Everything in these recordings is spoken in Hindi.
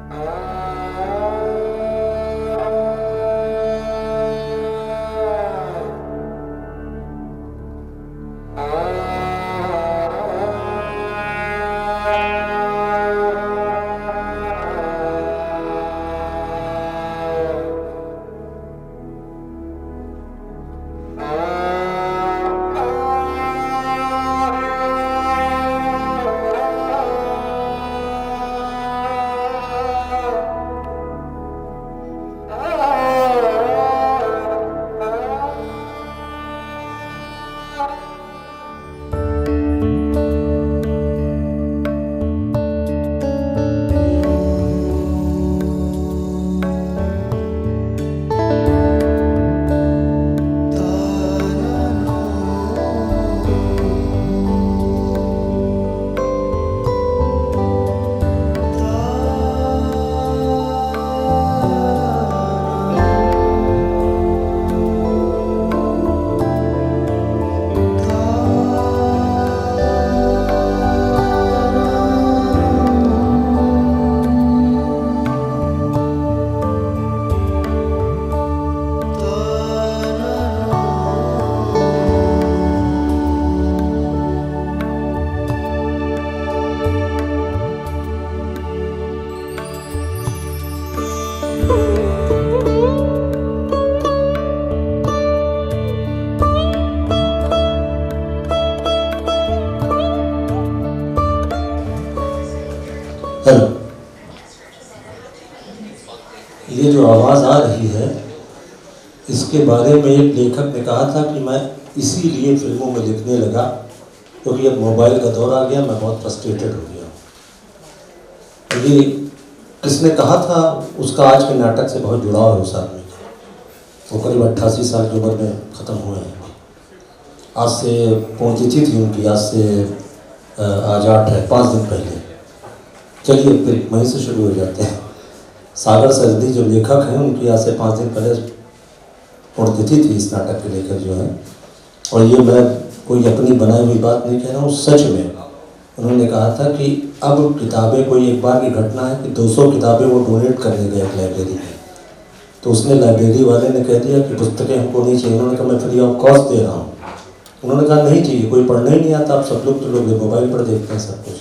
हेलो, ये जो आवाज़ आ रही है इसके बारे में एक लेखक ने कहा था कि मैं इसीलिए फिल्मों में लिखने लगा क्योंकि अब मोबाइल का दौर आ गया, मैं बहुत फ्रस्ट्रेटेड हो गया। ये किसने कहा था उसका आज के नाटक से बहुत जुड़ाव है उस आदमी का। वो करीब 88 साल की उम्र में ख़त्म हुए हैं। आज से पुण्यतिथि थी उनकी, आज से आज 8 है, 5 दिन पहले। चलिए फिर वहीं से शुरू हो जाते हैं। सागर सरदी जो लेखक हैं उनकी आज से 5 दिन पहले पुण्यतिथि थी इस नाटक के लेखक जो हैं। और ये मैं कोई अपनी बनाई हुई बात नहीं कह रहा हूँ, सच में उन्होंने कहा था कि अब किताबें, कोई एक बार की घटना है कि 200 किताबें वो डोनेट करने गए एक लाइब्रेरी में, तो उसने लाइब्रेरी वाले ने कह दिया कि पुस्तकें हमको नहीं चाहिए। उन्होंने कहा मैं फ्री ऑफ कॉस्ट दे रहा हूँ। उन्होंने कहा नहीं चाहिए, कोई पढ़ना ही नहीं आता, आप सब लोग तो लोग मोबाइल पर देखते हैं सब कुछ,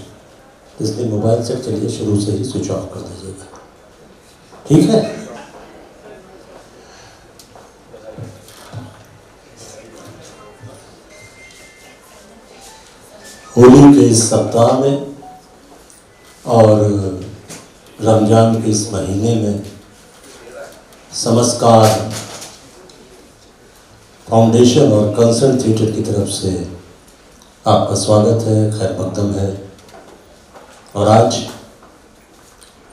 इसलिए मोबाइल से चलिए शुरू से ही स्विच ऑफ कर दीजिएगा, ठीक है। होली के इस सप्ताह में और रमजान के इस महीने में समस्कार फाउंडेशन और कंसर्न थिएटर की तरफ से आपका स्वागत है, खैर मकदम है। और आज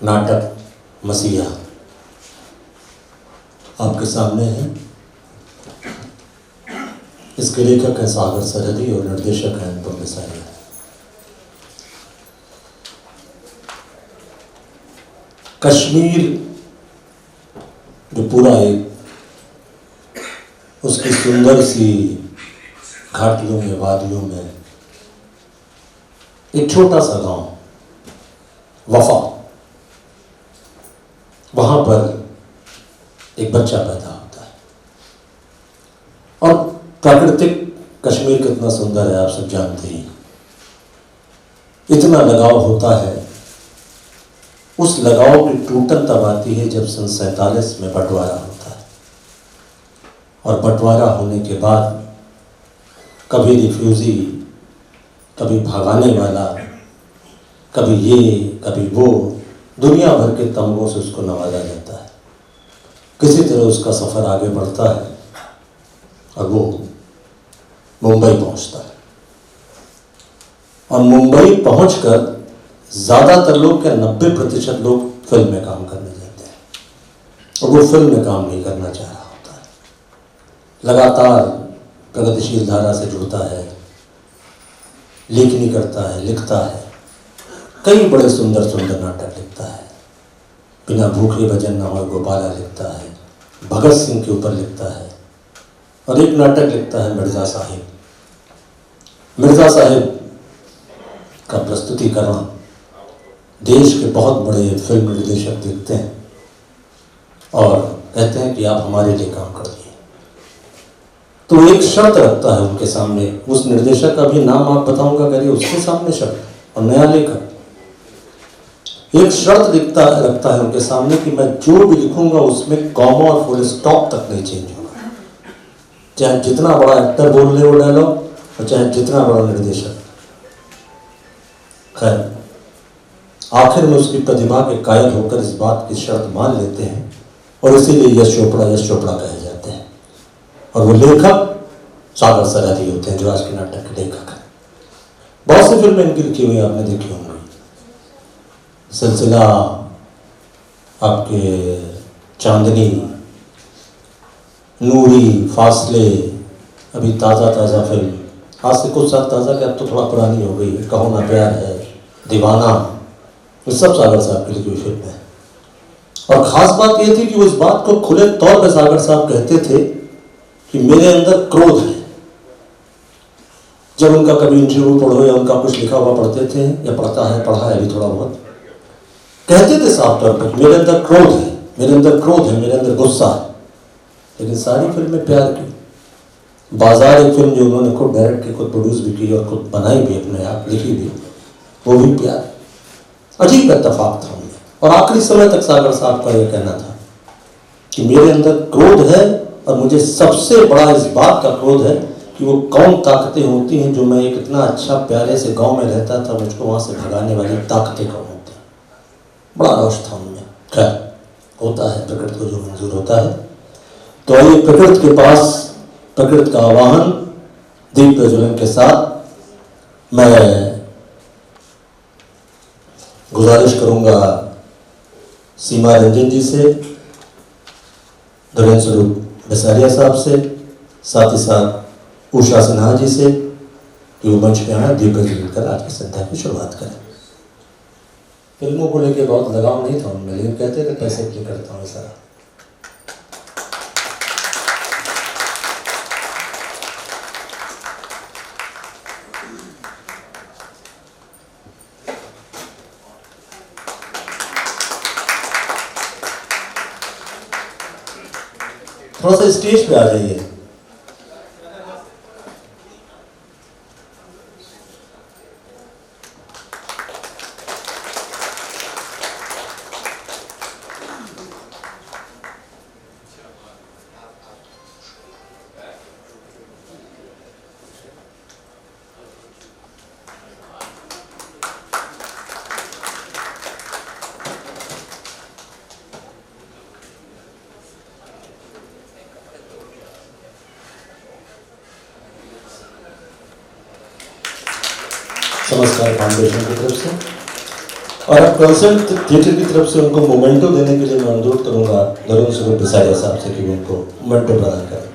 नाटक मसीहा आपके सामने है। इसके लेखक हैं सागर सरदी और निर्देशक हैं अनुपम बिसारिया। कश्मीर जो पूरा एक उसकी सुंदर सी घाटियों में, वादियों में एक छोटा सा गांव वफा, वहां पर एक बच्चा पैदा होता है। और प्राकृतिक कश्मीर कितना सुंदर है आप सब जानते ही। इतना लगाव होता है, उस लगाव की टूटन तब आती है जब सन 47 में बंटवारा होता है। और बंटवारा होने के बाद कभी रिफ्यूजी, कभी भगाने वाला, कभी ये कभी वो, दुनिया भर के तमगों से उसको नवाजा जाता है। किसी तरह उसका सफ़र आगे बढ़ता है और वो मुंबई पहुंचता है। और मुंबई पहुंचकर ज़्यादातर लोग, क्या 90% लोग फिल्म में काम करने जाते हैं और वो फिल्म में काम नहीं करना चाह रहा होता है। लगातार प्रगतिशील धारा से जुड़ता है, लेखनी करता है, लिखता है, कई बड़े सुंदर सुंदर नाटक लिखता है। बिना भूखे भजन न हो गोपाला लिखता है, भगत सिंह के ऊपर लिखता है, और एक नाटक लिखता है मिर्ज़ा साहिब। मिर्ज़ा साहिब का प्रस्तुतिकरण देश के बहुत बड़े फिल्म निर्देशक देखते हैं और कहते हैं कि आप हमारे लिए काम कर दिए, तो एक शर्त रखता है उनके सामने, उस निर्देशक का भी नाम आप बताऊंगा करिए, उसके सामने शर्त, और नया लेखक एक शर्त रखता है उनके सामने कि मैं जो भी लिखूंगा उसमें कॉमा और फुल स्टॉप तक नहीं चेंज होगा, चाहे जितना बड़ा एक्टर बोल ले वो डायलॉग और चाहे जितना बड़ा निर्देशक। खैर आखिर में उसकी प्रतिभा के कायल होकर इस बात की शर्त मान लेते हैं और इसीलिए यश चोपड़ा कहे जाते हैं। और वो लेखक सागर सराठी होते हैं जो आज के नाटक के लेखक हैं। बहुत सी फिल्में इनकी लिखी हुई आपने देखी होंगी, सिलसिला, आपके चांदनी, नूरी, फासले, अभी ताज़ा फिल्म आज से कुछ साल ताज़ा के अब तो थोड़ा पुरानी हो गई, कहो ना प्यार है, दीवाना, ये सब सागर साहब की लिखी हुई फिल्म है। और ख़ास बात यह थी कि वो इस बात को खुले तौर पर सागर साहब कहते थे कि मेरे अंदर क्रोध है। जब उनका कभी इंटरव्यू पढ़ो या उनका कुछ लिखा हुआ पढ़ते थे या पढ़ा है अभी थोड़ा बहुत, कहते थे साफ तौर पर मेरे अंदर क्रोध है, मेरे अंदर गुस्सा है। लेकिन सारी फिल्में प्यार की। बाजार एक फिल्म जो उन्होंने खुद डायरेक्ट की, खुद प्रोड्यूस भी की और खुद बनाई भी अपने आप, लिखी भी, वो भी प्यार। अजीब इत्तेफाक था उनमें। और आखिरी समय तक सागर साहब का यह कहना था कि मेरे अंदर क्रोध है और मुझे सबसे बड़ा इस बात का क्रोध है कि वो कौन ताकतें होती हैं जो मैं एक इतना अच्छा प्यारे से गांव में रहता था, मुझको वहाँ से भगाने वाली ताकतें कौन होती हैं। बड़ा रोष था उनमें। खैर होता है, प्रकृति को जो मंजूर होता है। तो आइए प्रकृति के पास, प्रकृति का आवाहन दीप प्रज्वलन के साथ मैं गुजारिश करूंगा सीमा रंजन जी से, धीरेन्द्र स्वरूप बसारिया साहब से, साथ ही साथ उषा सिन्हा जी से कि वो मंच पे आए, दीप प्रज्वलन कर आज की संध्या की शुरुआत करें। फिल्मों को लेकर बहुत लगाव नहीं था उनमें, लेकिन कहते थे पैसे के लिए करता हूँ सारा। थोड़ा सा स्टेज पे आ जाइए। नमस्कार फाउंडेशन की तरफ से। और अब कंसर्ट थिएटर की तरफ से उनको मोमेंटो देने के लिए मैं अनुरोध करूंगा धीरेन्द्र स्वरूप बसारिया साहब से कि उनको मोमेंटो प्रदान करें।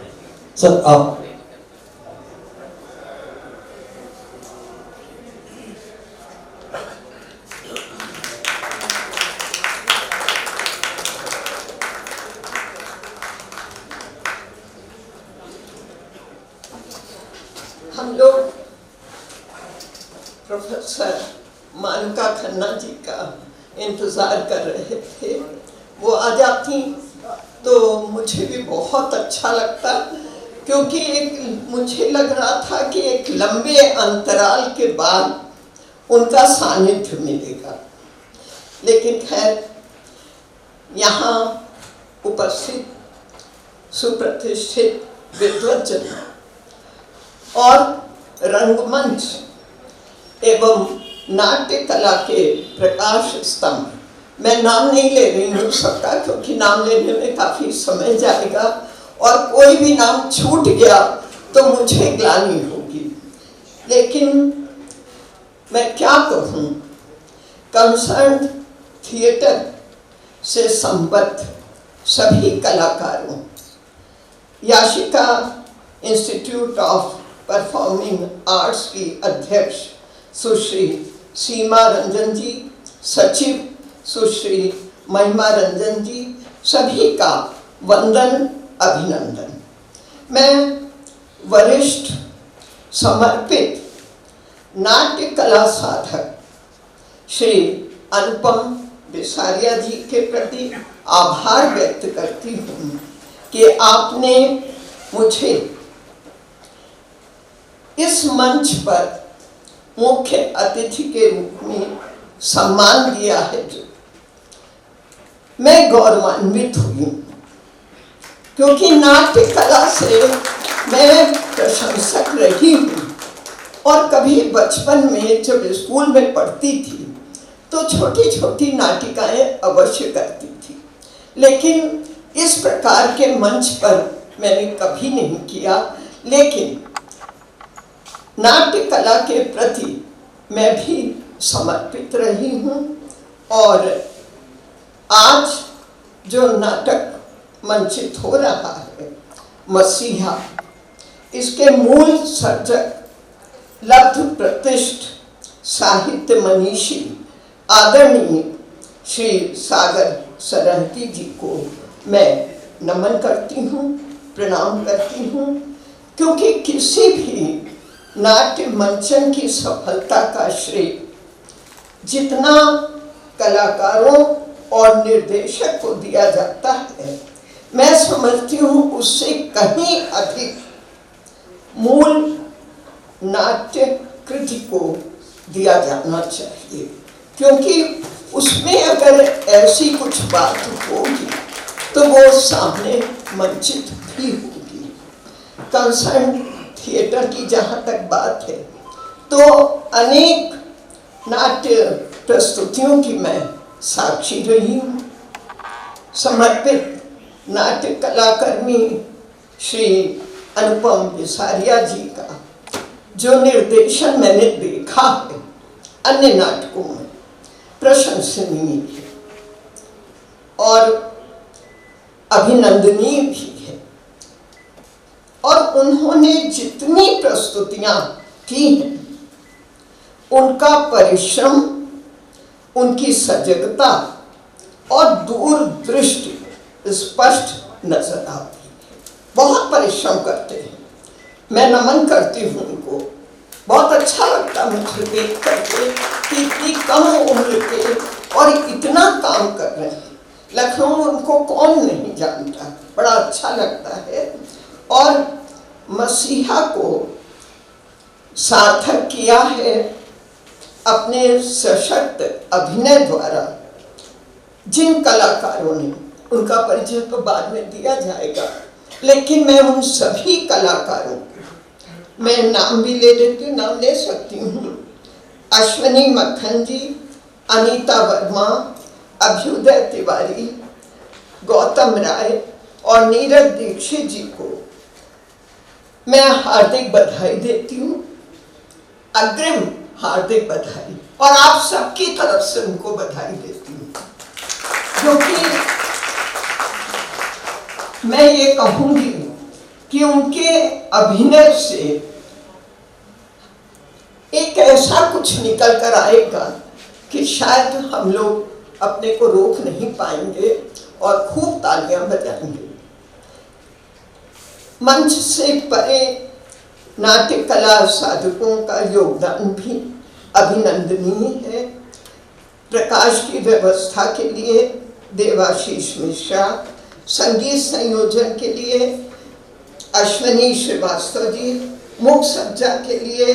सर आप हम लोग प्रोफेसर मानका खन्ना जी का इंतज़ार कर रहे थे। वो आ जाती तो मुझे भी बहुत अच्छा लगता, क्योंकि मुझे लग रहा था कि एक लंबे अंतराल के बाद उनका सानिध्य मिलेगा। लेकिन खैर यहाँ उपस्थित सुप्रतिष्ठित विद्वज्जन और रंगमंच एवं नाट्य कला के प्रकाश स्तंभ, मैं नाम नहीं ले रही हूँ सबका, क्योंकि नाम लेने में काफ़ी समय जाएगा और कोई भी नाम छूट गया तो मुझे ग्लानि होगी। लेकिन मैं क्या कहूँ, कंसर्न थिएटर से संबद्ध सभी कलाकारों, Yashika institute of performing arts की अध्यक्ष सुश्री सीमा रंजन जी, सचिव सुश्री महिमा रंजन जी, सभी का वंदन अभिनंदन। मैं वरिष्ठ समर्पित नाट्य कला साधक श्री अनुपम बिसारिया जी के प्रति आभार व्यक्त करती हूँ कि आपने मुझे इस मंच पर मुख्य अतिथि के रूप में सम्मान दिया है। जो मैं गौरवान्वित हुई, क्योंकि नाट्य कला से मैं प्रशंसक रही हूँ और कभी बचपन में जब स्कूल में पढ़ती थी तो छोटी छोटी नाटिकाएं अवश्य करती थी, लेकिन इस प्रकार के मंच पर मैंने कभी नहीं किया। लेकिन नाट्य कला के प्रति मैं भी समर्पित रही हूँ और आज जो नाटक मंचित हो रहा है मसीहा, इसके मूल सर्जक लब्ध प्रतिष्ठ साहित्य मनीषी आदरणीय श्री सागर सरहती जी को मैं नमन करती हूँ, प्रणाम करती हूँ, क्योंकि किसी भी नाट्य मंचन की सफलता का श्रेय जितना कलाकारों और निर्देशक को दिया जाता है, मैं समझती हूँ उससे कहीं अधिक मूल नाट्य कृति को दिया जाना चाहिए, क्योंकि उसमें अगर ऐसी कुछ बात होगी तो वो सामने मंचित भी होगी। कंसर्न थिएटर की जहाँ तक बात है तो अनेक नाट्य प्रस्तुतियों की मैं साक्षी रही हूँ। समर्पित नाट्य कलाकर्मी श्री अनुपम बिसारिया जी का जो निर्देशन मैंने देखा है अन्य नाटकों में, प्रशंसनीय है और अभिनंदनीय भी है। और उन्होंने जितनी प्रस्तुतियां की हैं उनका परिश्रम, उनकी सजगता और दूरदृष्टि स्पष्ट नजर आती है। बहुत परिश्रम करते हैं, मैं नमन करती हूँ उनको। बहुत अच्छा लगता मुझे देख करके कि इतनी कम उम्र के और इतना काम कर रहे हैं। लखनऊ उनको कौन नहीं जानता, बड़ा अच्छा लगता है। और मसीहा को सार्थक किया है अपने सशक्त अभिनय द्वारा जिन कलाकारों ने, उनका परिचय तो बाद में दिया जाएगा, लेकिन मैं उन सभी कलाकारों को मैं नाम भी ले लेती हूँ, नाम ले सकती हूँ। अश्वनी मक्खन जी, अनीता वर्मा, अभ्युदय तिवारी, गौतम राय और नीरज दीक्षित जी को मैं हार्दिक बधाई देती हूँ, अग्रिम हार्दिक बधाई, और आप सबकी तरफ से उनको बधाई देती हूँ, क्योंकि मैं ये कहूँगी कि उनके अभिनय से एक ऐसा कुछ निकल कर आएगा कि शायद हम लोग अपने को रोक नहीं पाएंगे और खूब तालियां बजाएंगे। मंच से परे नाट्य कला साधकों का योगदान भी अभिनंदनीय है। प्रकाश की व्यवस्था के लिए देवाशीष मिश्रा, संगीत संयोजन के लिए अश्वनी श्रीवास्तव जी, मुख सज्जा के लिए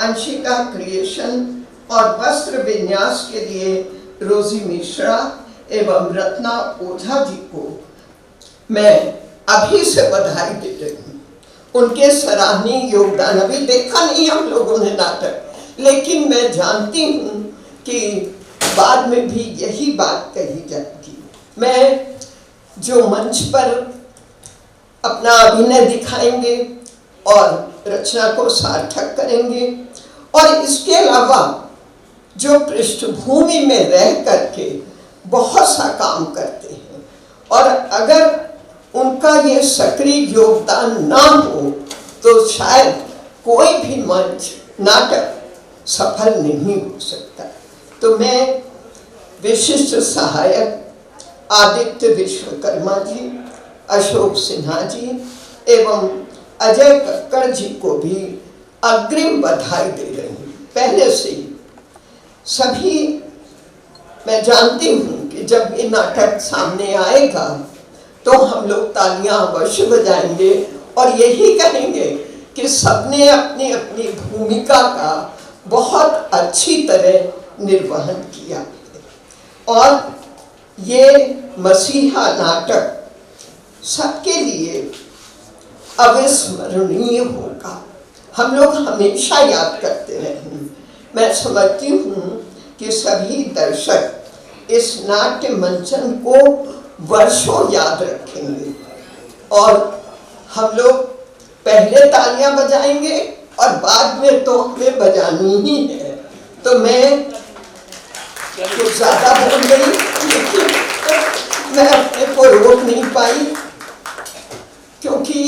अंशिका क्रिएशन और वस्त्र विन्यास के लिए रोजी मिश्रा एवं रत्ना ओझा जी को मैं अभी से बधाई दे रही हूँ। उनके सराहनीय योगदान, अभी देखा नहीं हम लोगों ने नाटक, लेकिन मैं जानती हूँ कि बाद में भी यही बात कही जाएगी। मैं जो मंच पर अपना अभिनय दिखाएंगे और रचना को सार्थक करेंगे, और इसके अलावा जो पृष्ठभूमि में रह करके बहुत सा काम करते हैं, और अगर उनका ये सक्रिय योगदान ना हो तो शायद कोई भी मंच नाटक सफल नहीं हो सकता। तो मैं विशिष्ट सहायक आदित्य विश्वकर्मा जी, अशोक सिन्हा जी एवं अजय कक्कड़ जी को भी अग्रिम बधाई दे रही हूँ पहले से ही। सभी मैं जानती हूँ कि जब ये नाटक सामने आएगा तो हम लोग तालियां अवश्य बजाएंगे और यही कहेंगे कि सबने अपनी अपनी भूमिका का बहुत अच्छी तरह निर्वहन किया और ये मसीहा नाटक सबके लिए अविस्मरणीय होगा। हम लोग हमेशा याद करते रहेंगे। मैं समझती हूँ कि सभी दर्शक इस नाट्य मंचन को वर्षों याद रखेंगे और हम लोग पहले तालियां बजाएंगे और बाद में तो हमें बजानी ही है। तो मैं कुछ ज़्यादा बोल गई लेकिन मैं अपने को रोक नहीं पाई, क्योंकि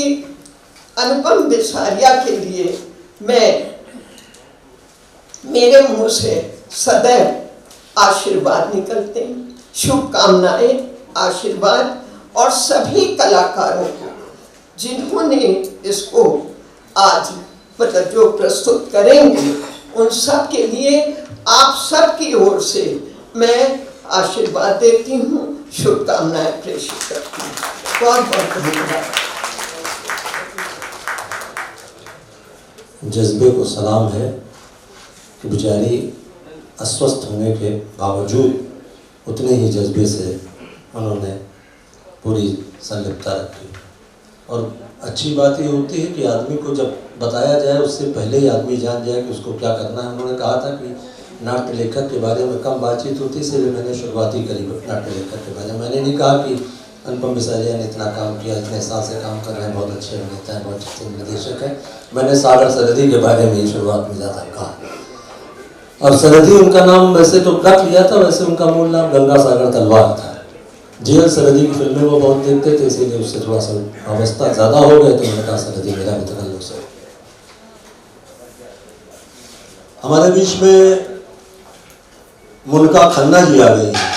अनुपम बिसारिया के लिए मेरे मुंह से सदैव आशीर्वाद निकलते हैं, शुभकामनाएं, आशीर्वाद। और सभी कलाकारों को जिन्होंने इसको आज मतलब जो प्रस्तुत करेंगे उन सब के लिए आप सब की ओर से मैं आशीर्वाद देती हूँ, शुभकामनाएं प्रेषित करती हूँ। बहुत बहुत धन्यवाद। जज्बे को सलाम है कि बेचारी अस्वस्थ होने के बावजूद उतने ही जज्बे से उन्होंने पूरी संलिप्तता रखी। और अच्छी बात ये होती है कि आदमी को जब बताया जाए उससे पहले ही आदमी जान जाए कि उसको क्या करना है। उन्होंने कहा था कि नाट्य लेखक के बारे में कम बातचीत होती, इसलिए मैंने शुरुआत ही करी नाट्य लेखक के बारे में। मैंने नहीं कहा कि अनुपम बिसारिया ने इतना काम किया, इतने साल से काम कर रहे हैं, बहुत अच्छे अभिनेता हैं, बहुत अच्छे निर्देशक हैं। मैंने सागर सरहदी के बारे में ही शुरुआत में ज़्यादा कहा। और सरहदी उनका नाम वैसे तो रख लिया था, वैसे उनका मूल नाम गंगा सागर तलवार था। जेल सरहदी की फिल्में वो बहुत देखते थे, इसीलिए उससे थोड़ा सा अवस्था ज़्यादा हो गए तो उन्होंने कहा सरहदी मेरा भी तकल्लुफ़ से। हमारे बीच में मुनका खन्ना जी आ गई है।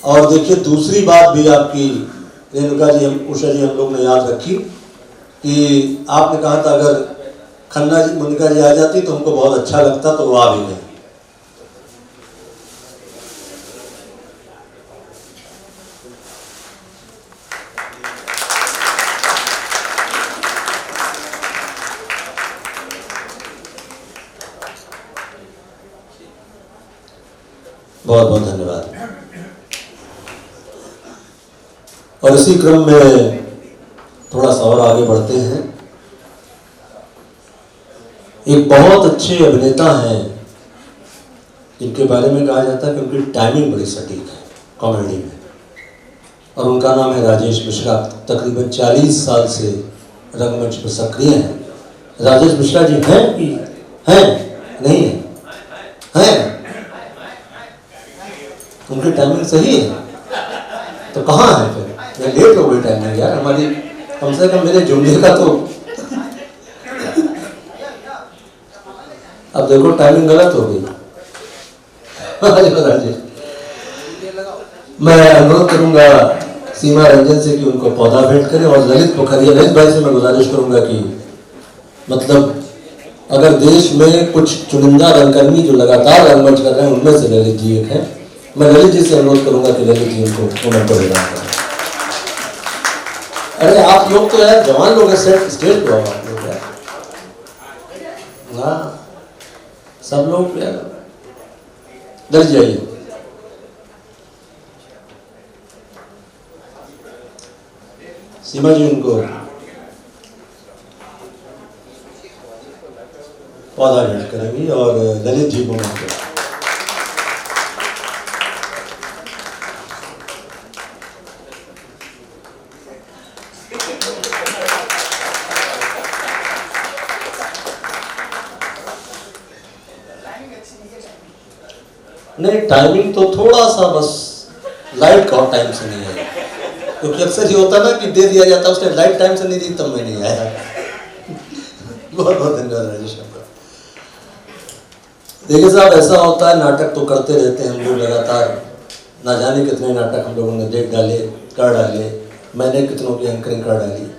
और देखिए दूसरी बात भी आपकी रेणुका जी, उषा जी, हम लोग ने याद रखी कि आपने कहा था अगर खन्ना जी मुनिका जी आ जाती तो हमको बहुत अच्छा लगता, तो वो आ भी गए। बहुत बहुत धन्यवाद। और इसी क्रम में थोड़ा सा और आगे बढ़ते हैं। एक बहुत अच्छे अभिनेता हैं जिनके बारे में कहा जाता है कि उनकी टाइमिंग बड़ी सटीक है कॉमेडी में, और उनका नाम है राजेश मिश्रा। तकरीबन 40 साल से रंगमंच पर सक्रिय हैं। राजेश मिश्रा जी हैं कि हैं नहीं है? हैं? उनकी टाइमिंग सही है तो कहाँ है फिर? मैं लेट हो गई टाइमिंग यार हमारी, कम से कम मेरे जुमले का तो। अब देखो टाइमिंग गलत हो गई। मैं अनुरोध करूंगा सीमा रंजन से कि उनको पौधा भेंट करें, और ललित पोखरिया, ललित भाई से मैं गुजारिश करूंगा कि मतलब अगर देश में कुछ चुनिंदा रंगकर्मी जो लगातार रंगमंच कर रहे हैं उनमें से ललित जी एक हैं। मैं ललित जी से अनुरोध करूंगा कि ललित जी उनको मोमेंट पर भेजा करें। अरे आप लोग तो यार जवान लोग हैं, स्टेज पे आप लोग यार, हाँ सब लोग यार डर जाइए। सीमा जी उनको पौधा भेंट करेंगी और ललित जी को नहीं, टाइमिंग तो थोड़ा सा बस लाइट का टाइम से नहीं है, क्योंकि अक्सर ये होता ना कि दे दिया जाता, उसने लाइट टाइम से नहीं दी तब मैं नहीं आया। बहुत बहुत धन्यवाद राजेश आपका। देखिए साहब, ऐसा होता है, नाटक तो करते रहते हैं हम लोग लगातार, ना जाने कितने नाटक हम लोगों ने देख डाले, कर डाले, मैंने कितनों की एंकरिंग कर डाली,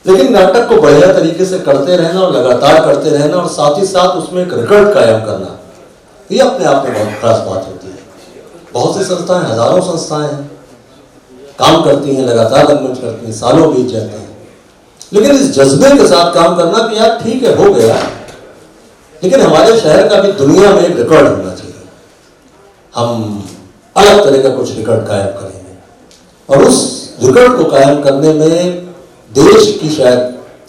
लेकिन नाटक को बढ़िया तरीके से करते रहना और लगातार करते रहना और साथ ही साथ उसमें एक रिकॉर्ड कायम करना, ये अपने आप में बहुत खास बात होती है। बहुत सी संस्थाएं, हजारों संस्थाएं हैं, काम करती हैं, लगातार रंगमंच करती हैं, सालों बीत जाते हैं, लेकिन इस जज्बे के साथ काम करना कि यार ठीक है, हो गया, लेकिन हमारे शहर का भी दुनिया में एक रिकॉर्ड होना चाहिए। हम अलग तरह का कुछ रिकॉर्ड कायम करेंगे, और उस रिकॉर्ड को कायम करने में देश की शायद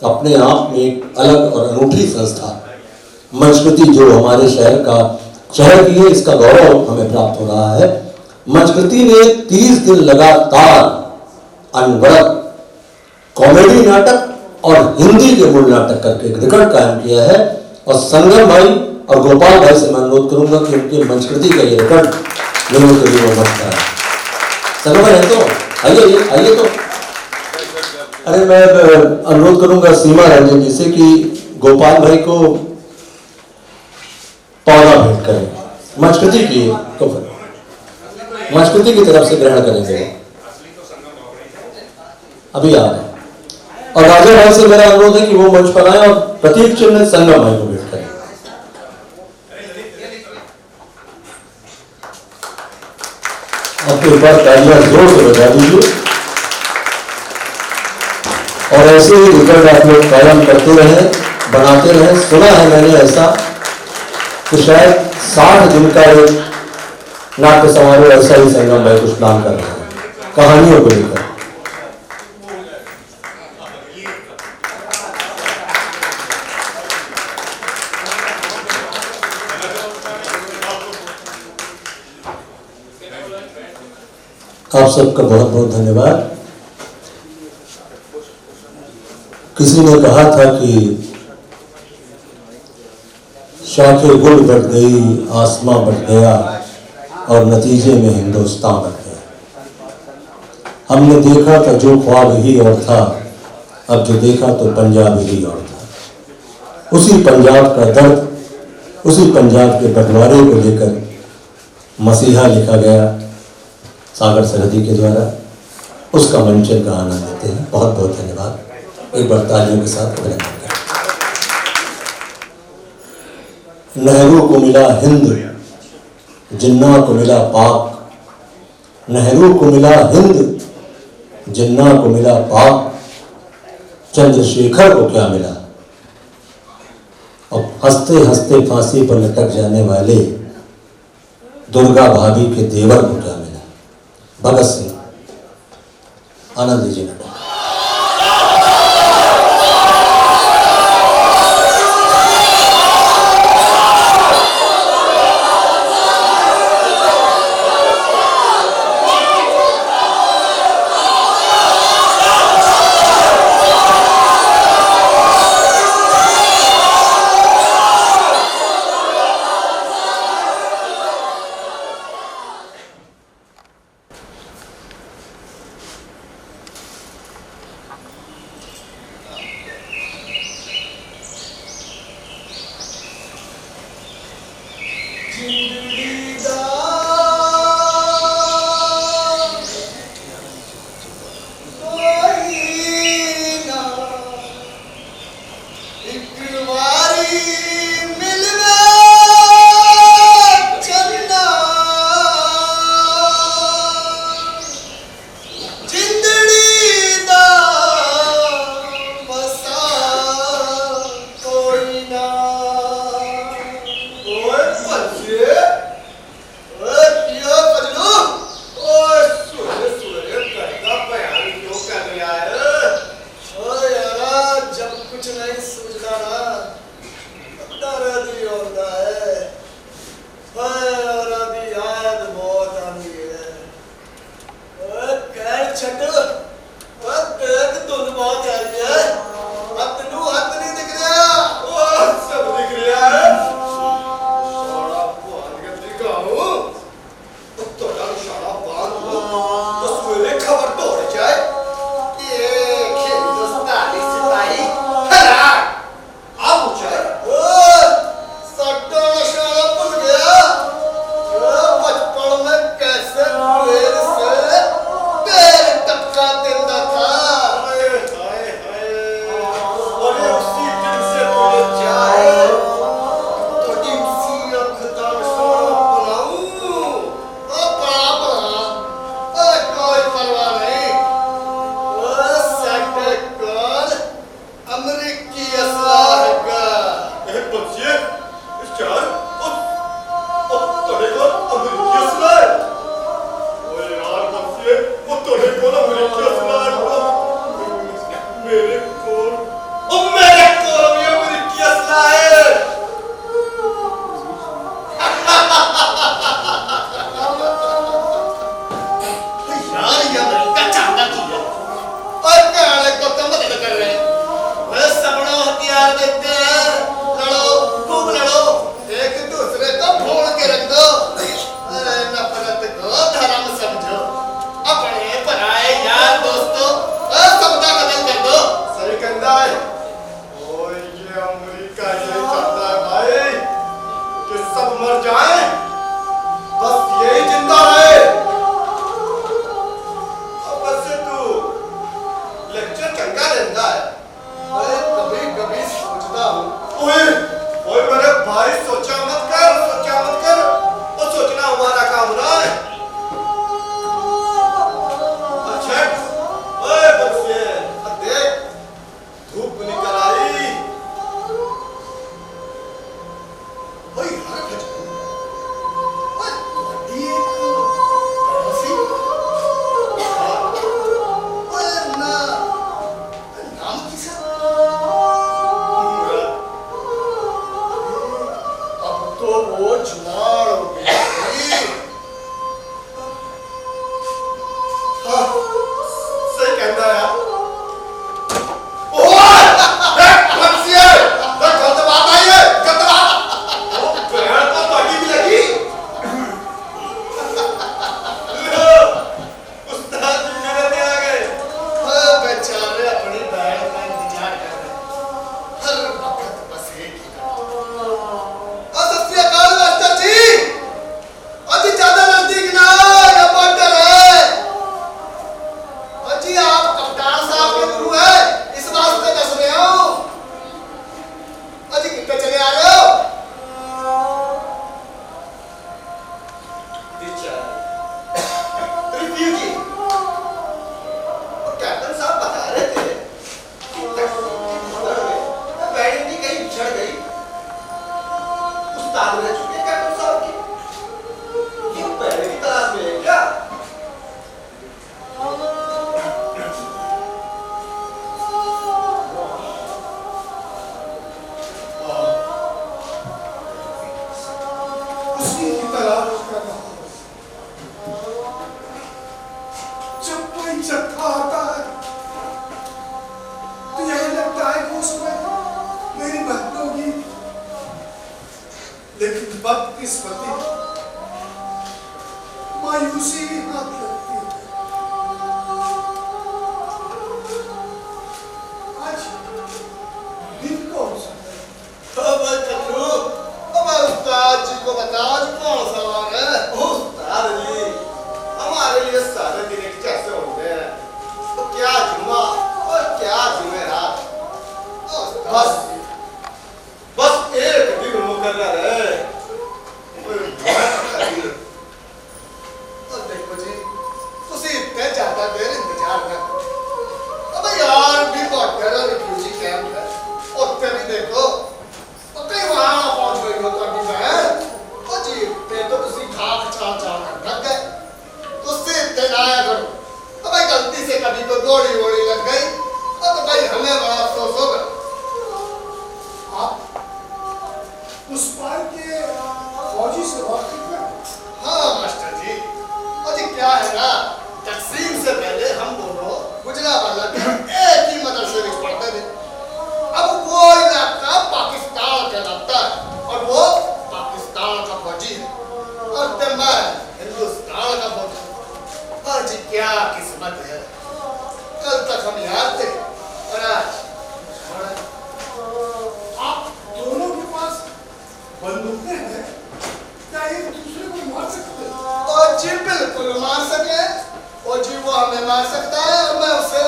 अपने आप में एक अलग और अनूठी संस्था मंचकृति, जो हमारे शहर की है, इसका गौरव हमें प्राप्त हो रहा है। मंचकृति ने 30 दिन लगातार अनवरत कॉमेडी नाटक और हिंदी के मूल नाटक करके एक रिकॉर्ड कायम किया है, और संगम भाई और गोपाल भाई से मैं अनुरोध करूंगा कि उनकी मंचकृति का ये रिकॉर्ड लेने के लिए वो मत करें। संगम भाई है तो आइए तो। अरे मैं अनुरोध करूंगा सीमा रंजन जी से कि गोपाल भाई को पौधा भेंट करें, मंचकृति की तो मंचकृति की तरफ से ग्रहण करेंगे। अभी आ रहे, और राजा भाई से मेरा अनुरोध है कि वो मंच पर आए और प्रतीक चिन्ह संगम भाई को भेंट करें। आपके ऊपर तालियां जोर से बजा दीजिए, और ऐसे ही रिकॉर्ड आप लोग कायम करते रहे, बनाते रहे। सुना है मैंने ऐसा कि शायद 60 दिन का एक नाट्य समारोह ऐसा ही संगम भाई कुछ प्लान कर रहे हैं, कहानियों को लेकर। आप सबका बहुत बहुत धन्यवाद। किसी ने कहा था कि शाखें गुल बढ़ गई, आसमां बढ़ गया, और नतीजे में हिंदुस्तान बढ़ गया। हमने देखा था जो ख्वाब ही और था, अब जो देखा तो पंजाब ही और था। उसी पंजाब का दर्द, उसी पंजाब के बंटवारे को लेकर मसीहा लिखा गया सागर सरहदी के द्वारा। उसका मंचन का आनंद लेते हैं। बहुत बहुत धन्यवाद। एक बार तालियों के साथ अभिनंदन करें। नेहरू को मिला हिंद, जिन्ना को मिला पाक। नेहरू को मिला हिंद, जिन्ना को मिला पाक। चंद्रशेखर को क्या मिला? अब हंसते हंसते फांसी पर लटक जाने वाले दुर्गा भाभी के देवर को क्या मिला? भगत सिंह। आनंद लीजिए नाटक। क्यों जी? और कैप्टन साहब बता रहे थे कि बैटिंग भी कहीं बिछड़ गई। उस्ताद रह चुके कैप्टन साहब की, क्यों बैटिंग की तलाश में है क्या? जत्था आता है तो यही लगता है कि उसमें मेरी बहन होगी, लेकिन बदकिस्मती मायूसी ही हाथ लगती है। आज दिन कौन सा है? उस्ताद जी को बता आज कौन सा वार है? उस्ताद जी हमारे लिए सारे दिन एक जैसे होते हैं, तो क्या जुम्मा और क्या जुमेरात। बस बस एक दिन मुकर्रर है। और देखो जी, तुसी इतने ज्यादा देर इंतजार ना करो। अब यार भी बॉर्डर और रिफ्यूजी कैंप है, उत्ते भी देखो और कई वहां पहुंच गई हो तो अभी बहन। और जी ते तो तुसी खाक चाल चाल कर लग गए, उससे इतने ना आया करो। तो भाई गलती से कभी तो गोली वोली लग गई और तो भाई हमें बड़ा अफसोस होगा। आप उस पार के फौजी से वाकिफ हैं? हाँ मास्टर जी, और जी क्या है ना, तकसीम से पहले हम दोनों गुजरावाला के एक ही मदरसे में पढ़ते थे। अब वो इलाका पाकिस्तान कहलाता है और वो पाकिस्तान का फौजी है और मैं हिंदुस्तान का फौजी। और जी क्या किस्मत है, कल तक हम यार थे और आज आप दोनों के पास बंदूकें हैं, क्या एक दूसरे को मार सकते हैं? और जी बिल्कुल मार सके, और जी वो हमें मार सकता है और मैं उसे।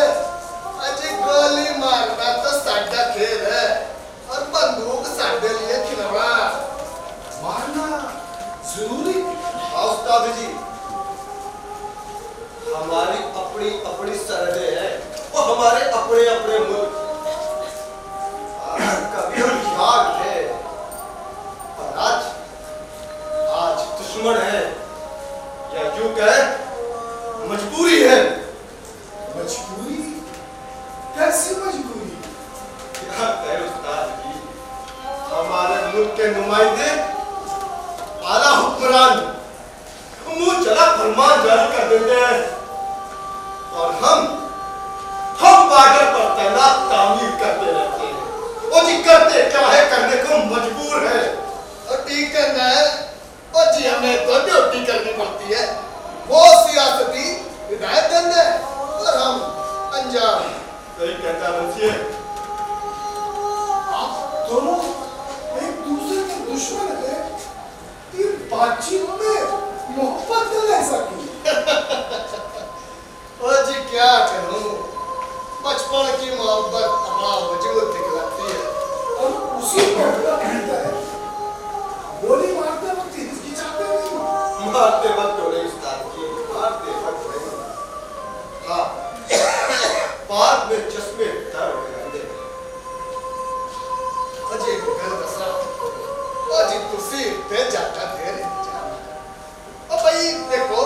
अजी गोली मारना तो साडा खेल है और बंदूक साडे लिए खिलौना। मारना जरूरी है। हाँ उस्ताद जी, हमारी अपनी अपनी सरहदें हैं और हमारे अपने अपने मुल्क। कभी हम यार थे और आज दुश्मन है, या यूं कह मजबूरी है। मजबूरी? कैसी मजबूरी? क्या कहे उस्ताद जी, हमारे मुल्क के नुमाइंदे आला हुक्मरान मुंह चला फरमान जारी कर देते हैं और हम बॉर्डर पर तैनात तामीर करते रहते हैं। और जी करते क्या है, करने को मजबूर है। और ठीक करना है और जी हमें तो ड्यूटी करनी पड़ती है। वो सियासती हिदायत देते हैं और हम अंजाम। सही कहता बच्चे, आप दोनों एक दूसरे के दुश्मन हैं, ये बातचीत में मोहब्बत न ले सकी। और जी क्या करूं, बचपन की मोहब्बत अपना वजूद दिखलाती है। और उसी मोहब्बत की तरह गोली मारते वक्त हिचकिचाते नहीं। मारते वक्त तो नहीं उस्ताद जी, मारते वक्त नहीं। हाँ बाद में चश्मे दर्द रहते। अजय को गल दसा अजी तुसी ते जाता देर इंतजार। और भाई देखो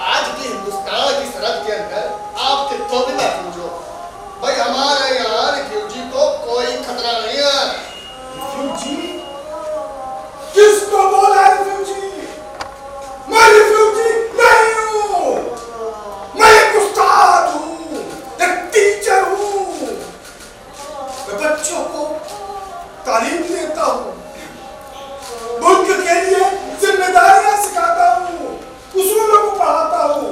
आज की हिंदुस्तान की सरहद के अंदर आप कितों भी महफूज हो। भाई हमारे यहाँ रिफ्यूजी को कोई खतरा नहीं है। रिफ्यूजी? किसको बोला रिफ्यूजी? मैं रिफ्यूजी नहीं हूँ, मैं एक उस्ताद हूँ, एक टीचर हूँ। मैं बच्चों को तालीम देता हूँ, मुल्क के लिए जिम्मेदारियां सिखाता हूँ, उसूलों को पढ़ाता हूँ।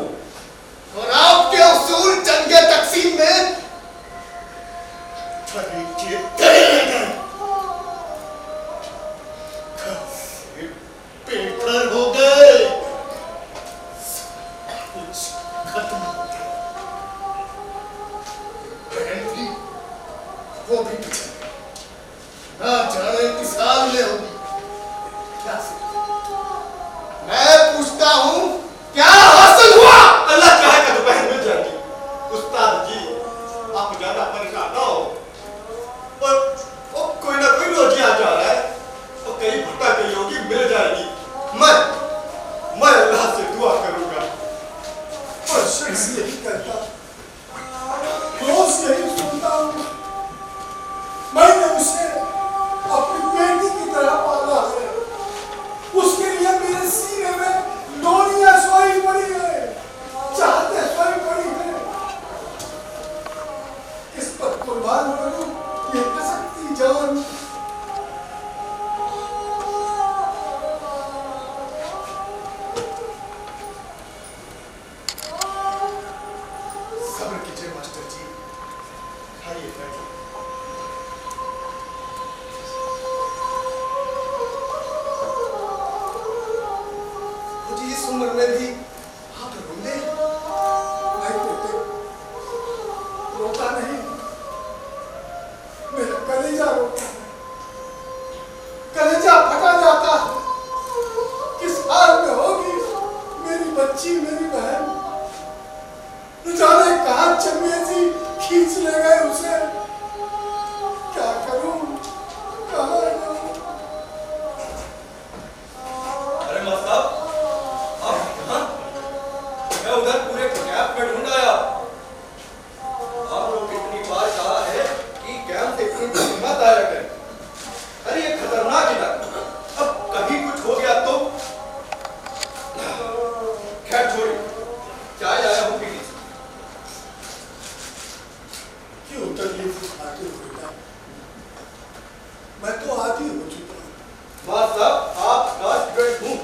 और आपके उसूल जंगे तकसीम में तरीके पेपर हो गए, कुछ खत्म हो गया। बहन भी वो भी पिछड़ गई, ना जाने किस हाल में होगी। क्या मैं पूछता हूं क्या हासिल हुआ? अल्लाह चाहे मेरी बहन न जाने कहाँ चंगेजी खींच ले गए उसे। क्या करूं, कहाँ जाऊं? अरे मस्ताब, आप कहाँ? मैं उधर पूरे कैंप में ढूंढ आया। आप लोग कितनी बार कहा है कि कैंप से इतनी हिम्मत आया करें। अरे ये खतरनाक इलाका, अब कभी कुछ हो गया तो खैर छोड़िए, चाय आया हूँ पी लीजिए। क्यों तकलीफ उठाते हो बेटा? मैं तो आदी हो चुका हूँ। माँ साहब, आपका स्टूडेंट हूँ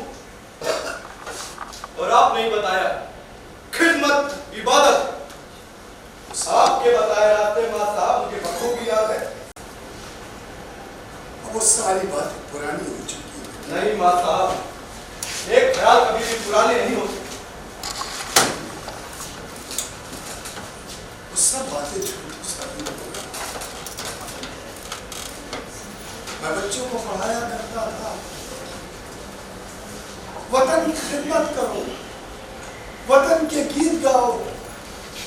और आप नहीं बताया खिदमत इबादत। आपके बताए रास्ते माँ साहब मुझे बखूबी याद है। अब वो सारी बातें पुरानी हो चुकी है। नहीं माँ साहब, एक ख्याल कभी भी पुराने नहीं होते। वो सब बातें छोटी सारी होगा। मैं बच्चों को पढ़ाया करता था, वतन की खिदमत करो, वतन के गीत गाओ,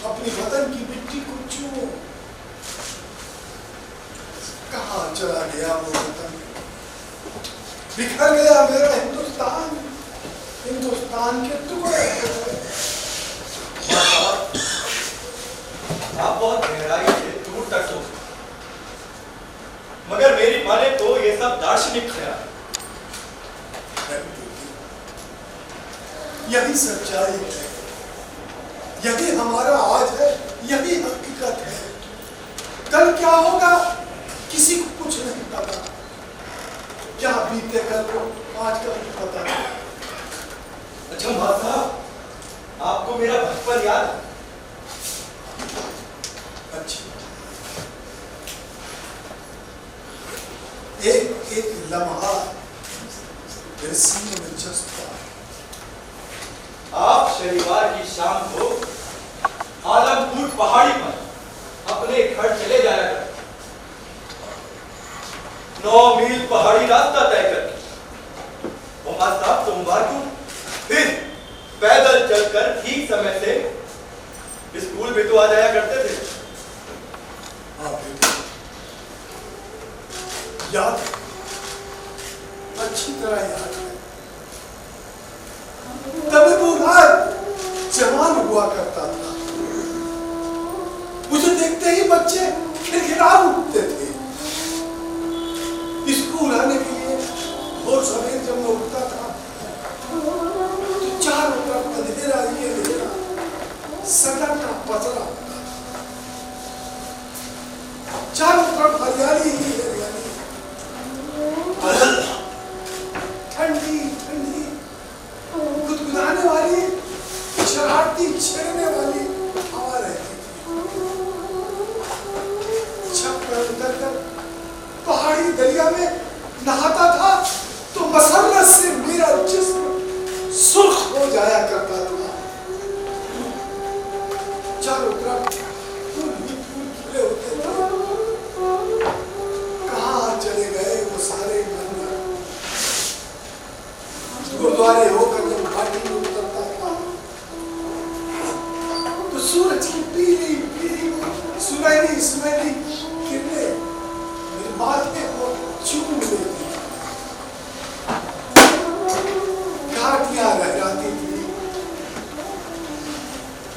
अपनी वतन की मिट्टी को छुओ। कहाँ चला गया वो वतन? बिखर गया मेरा हिंदुस्तान, हिंदुस्तान के टुकड़े हो गए। आप बहुत गहराई से दूर तक सोचते, मगर मेरी माने तो ये सब दार्शनिक ख्याल। यही सच्चाई है, यही हमारा आज है, यही हकीकत है। कल क्या होगा किसी को कुछ नहीं पता। क्या बीते कल को आज का नहीं पता। अच्छा माँ साहब, आपको मेरा बचपन याद है? अच्छी एक एक लम्हा मेरे सीने में जज्बा। आप शनिवार की शाम को आलमपुर पहाड़ी पर अपने घर चले जाया करते। 9 मील पहाड़ी रास्ता तय करके वहां साहब सोमवार को फिर पैदल चलकर ठीक समय से स्कूल में तो आ जाया करते थे। हाँ बेटे, याद है, अच्छी तरह याद है। तभी बूढ़ा जवान हुआ करता था। मुझे देखते ही बच्चे खिलखिला उठते थे। स्कूल आने के लिए भोर सवेर जब मैं उठता था तो चारों तरफ अंधेरा ही अंधेरा, सन्नाटा पसरा होता था। चारों तरफ हरियाली ही हरियाली, ठंडी ठंडी गुदगुदाने वाली, शरारती छेड़ने वाली हवा रहती थी। छत पर उतरकर पहाड़ी दरिया में नहाता था तो मसरत से मेरा जिस्म सुर्ख हो जाया करता था। चारों तरफ फूल ही फूल खिले होते थे। कहाँ चले गए वो सारे मंदिर? गुरुद्वारे होकर जब घाटी में उतरता था तो सूरज की पीली पीली सुनहरी सुनहरी किरणें मेरे माथे को चूम लेती। घाटियां लहराती थी,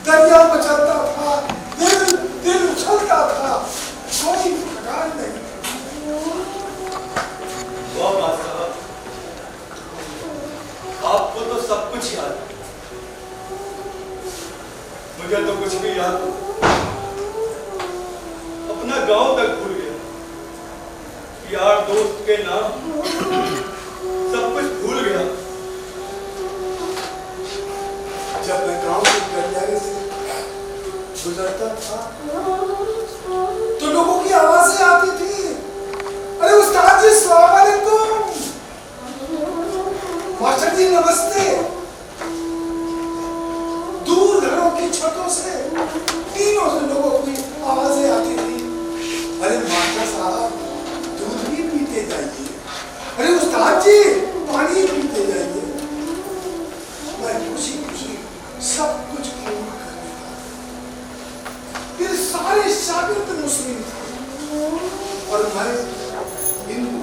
दरिया मचलता था, दिल उछलता था, कोई थकान नहीं। आपको तो सब कुछ याद है, मुझे तो कुछ भी याद नहीं। अपना गांव तक भूल गया, यार दोस्त के नाम सब कुछ भूल गया। जब मैं गांव के गलियारे से गुजरता था तो लोगों की आवाजें आती थी, अरे उस्ताद जी अस्सलाम वालेकुम, मास्टर जी नमस्ते। दूर घरों की छतों से तीनों से लोगों की आवाजें आती थी, अरे मास्टर साहब दूध भी पीते जाइए, अरे उस्ताद जी पानी पीते जाइए। मैं खुशी खुशी सब कुछ कबूल कर लेता। मेरे सारे शागिर्द मुस्लिम थे और मैं हिंदू।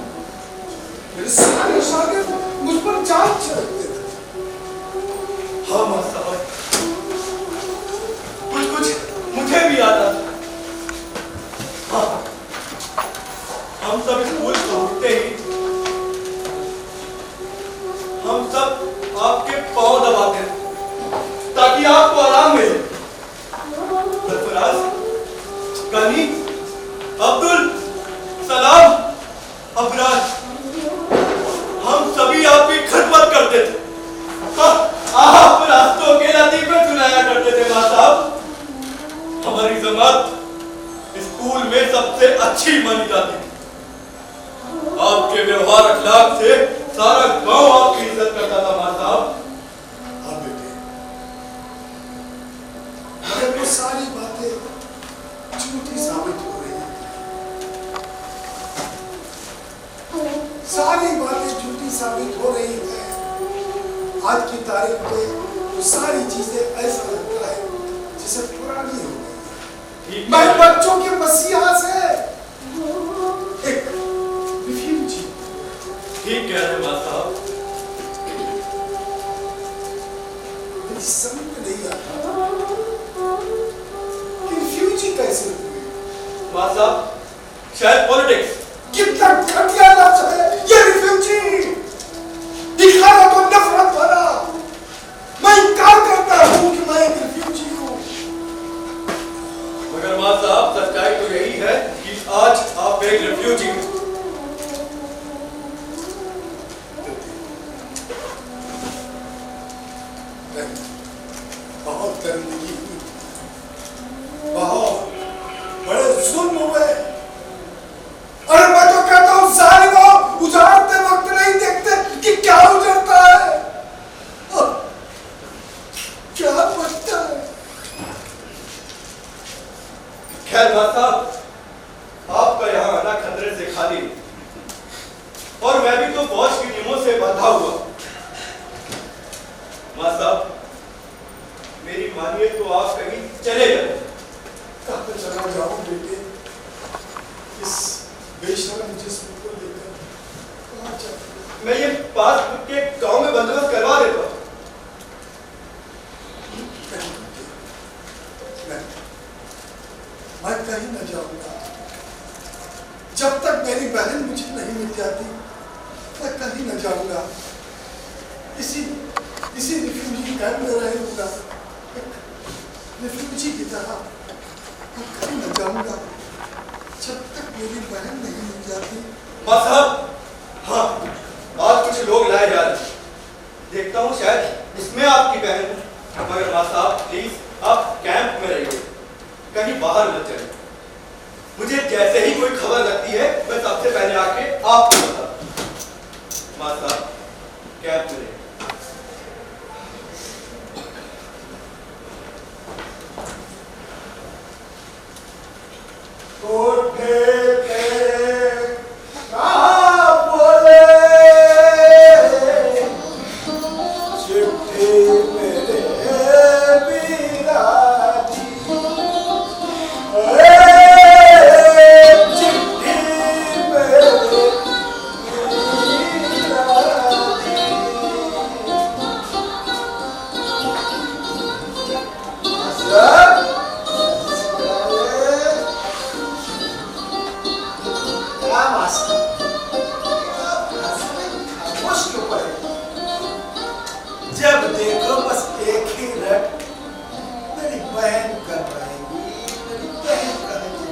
मेरे सारे शागिर्द मुझ पर जान छिड़कते थे। हाँ मास्टर साहब, कुछ मुझे भी याद आता। हाँ, हम सब स्कूल पहुंचते ही हम सब आपके पांव दबाते ताकि आपको आराम मिले। सरफराज, गनी, अब्दुल, सलाम, अबराज, हम सभी आपकी खिदमत करते थे। आप रास्तों के लतीफे सुनाया करते थे मां साहब। हमारी जमात स्कूल में सबसे अच्छी मानी जाती थी। आपके व्यवहार अखलाक से सारा गांव आपकी इज्जत करता था मां साहब। हाँ बेटे, मगर वो सारी बातें झूठी साबित हो रही हैं। सारी बातें झूठी साबित हो रही हैं। आज की तारीख में वो सारी चीजें ऐसा लगता है जैसे पुरानी हो गई। मैं बच्चों के मसीहा से एक रिफ्यूजी। ठीक कह रहे मां साहब। मेरी समझ में नहीं आता कि रिफ्यूजी कैसे हुए। मां साहब, शायद पॉलिटिक्स। कितना घटिया लफ्ज है ये रिफ्यूजी। दिखाना तो नफरत भरा। मैं इनकार करता हूं कि मैं एक रिफ्यूजी हूं। मगर मां साहब, सच्चाई तो यही है कि आज आप एक रिफ्यूजी हैं। बहुत गंदगी हुई, बहुत बड़े जुल्म हुए। अरे मैं तो कहता हूं जालिमों, उजाड़ते वक्त नहीं देखते कि क्या उजड़ता है और क्या बचता है। खैर मां साहब, आपका यहाँ आना खतरे से खाली और मैं भी तो फौज की टीमों से बंधा हुआ। मां साहब, मेरी मानिए तो आप कहीं चले जाओ। कहाँ चला जाऊं बेटे, इस बेशरम जिस्म को लेकर कहाँ जाऊं? मैं ये पासबुक के गांव में बंदोबस्त करवा देता हूँ। मैं कहीं न जाऊंगा जब तक मेरी बहन मुझे नहीं मिल जाती। मैं कहीं न जाऊंगा। इसी रिफ्यूजी कैंप में रहूंगा, रिफ्यूजी की तरह। मैं कहीं न जाऊंगा जब तक मेरी बहन नहीं मिल जाती। मां साहब, हाँ, आज कुछ लोग लाए जा रहे हैं। देखता हूँ शायद इसमें आपकी बहन है। मगर मां साहब, प्लीज आप कैंप में रहिए, कहीं बाहर मत चले। मुझे जैसे ही कोई खबर लगती है मैं सबसे पहले आके आपको बताता हूं। मां साहब, कैंप में रहिए। जब देखो बस एक ही रट, मेरी बहन कर पाएगी, मेरी बहन करेगी।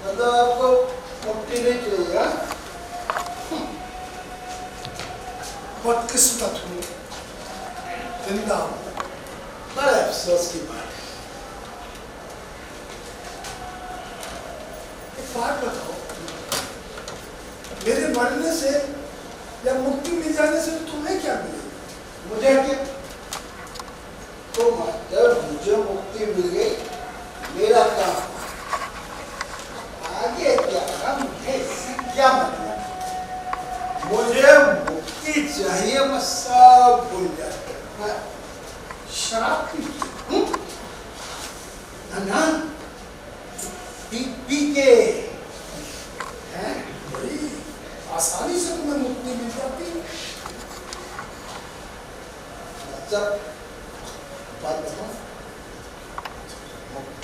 मतलब आपको मुक्ति नहीं चाहिए? बदकिस्मत हूँ, जिंदा हूँ। बड़े अफसोस की बात है। एक बात बताओ, मेरे मरने से या मुक्ति मिल जाने से तुम्हें क्या मिलेगा? मुझे क्या? तो मास्टर, मुझे मुक्ति मिल गई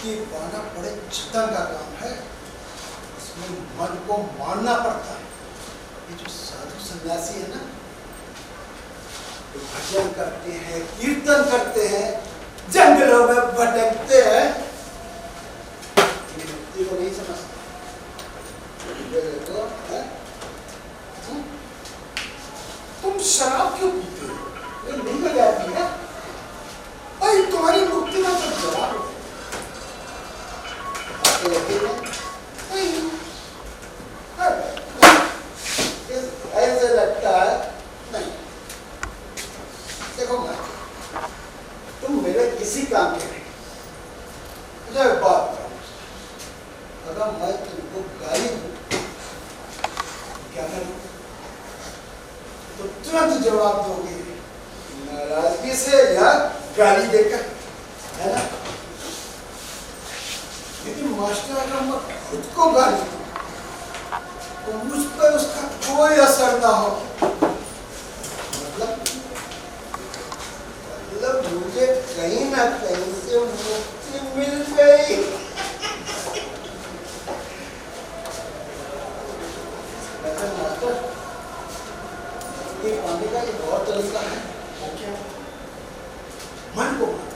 मुक्ति पाना बड़े जतन का काम है। इसमें मन को मानना पड़ता है। ये जो साधु सन्यासी है ना, तो भजन करते हैं, कीर्तन करते हैं, जंगलों में भटकते हैं, ये मुक्ति को नहीं समझते। देखो, तुम शराब क्यों पीते हो? ये नहीं हो जाती है भाई, तुम्हारी मुक्ति में तो जवाब ऐसे लगता है नहीं। देखो मैं, तुम मेरे किसी काम के नहीं। मुझे एक बात बताओ, अगर मैं तुमको गाली दूं क्या करूं? तो तुरंत जवाब दोगे नाराजगी से या गाली देकर, है ना? लेकिन मास्टर अगर मैं खुद को गाली दूं तो मुझ पर उसका कोई असर ना हो, मतलब मुझे कहीं ना कहीं से मुक्ति मिल गई। मास्टर, ये पाने का एक और तरीका है। क्या? मन को मारो,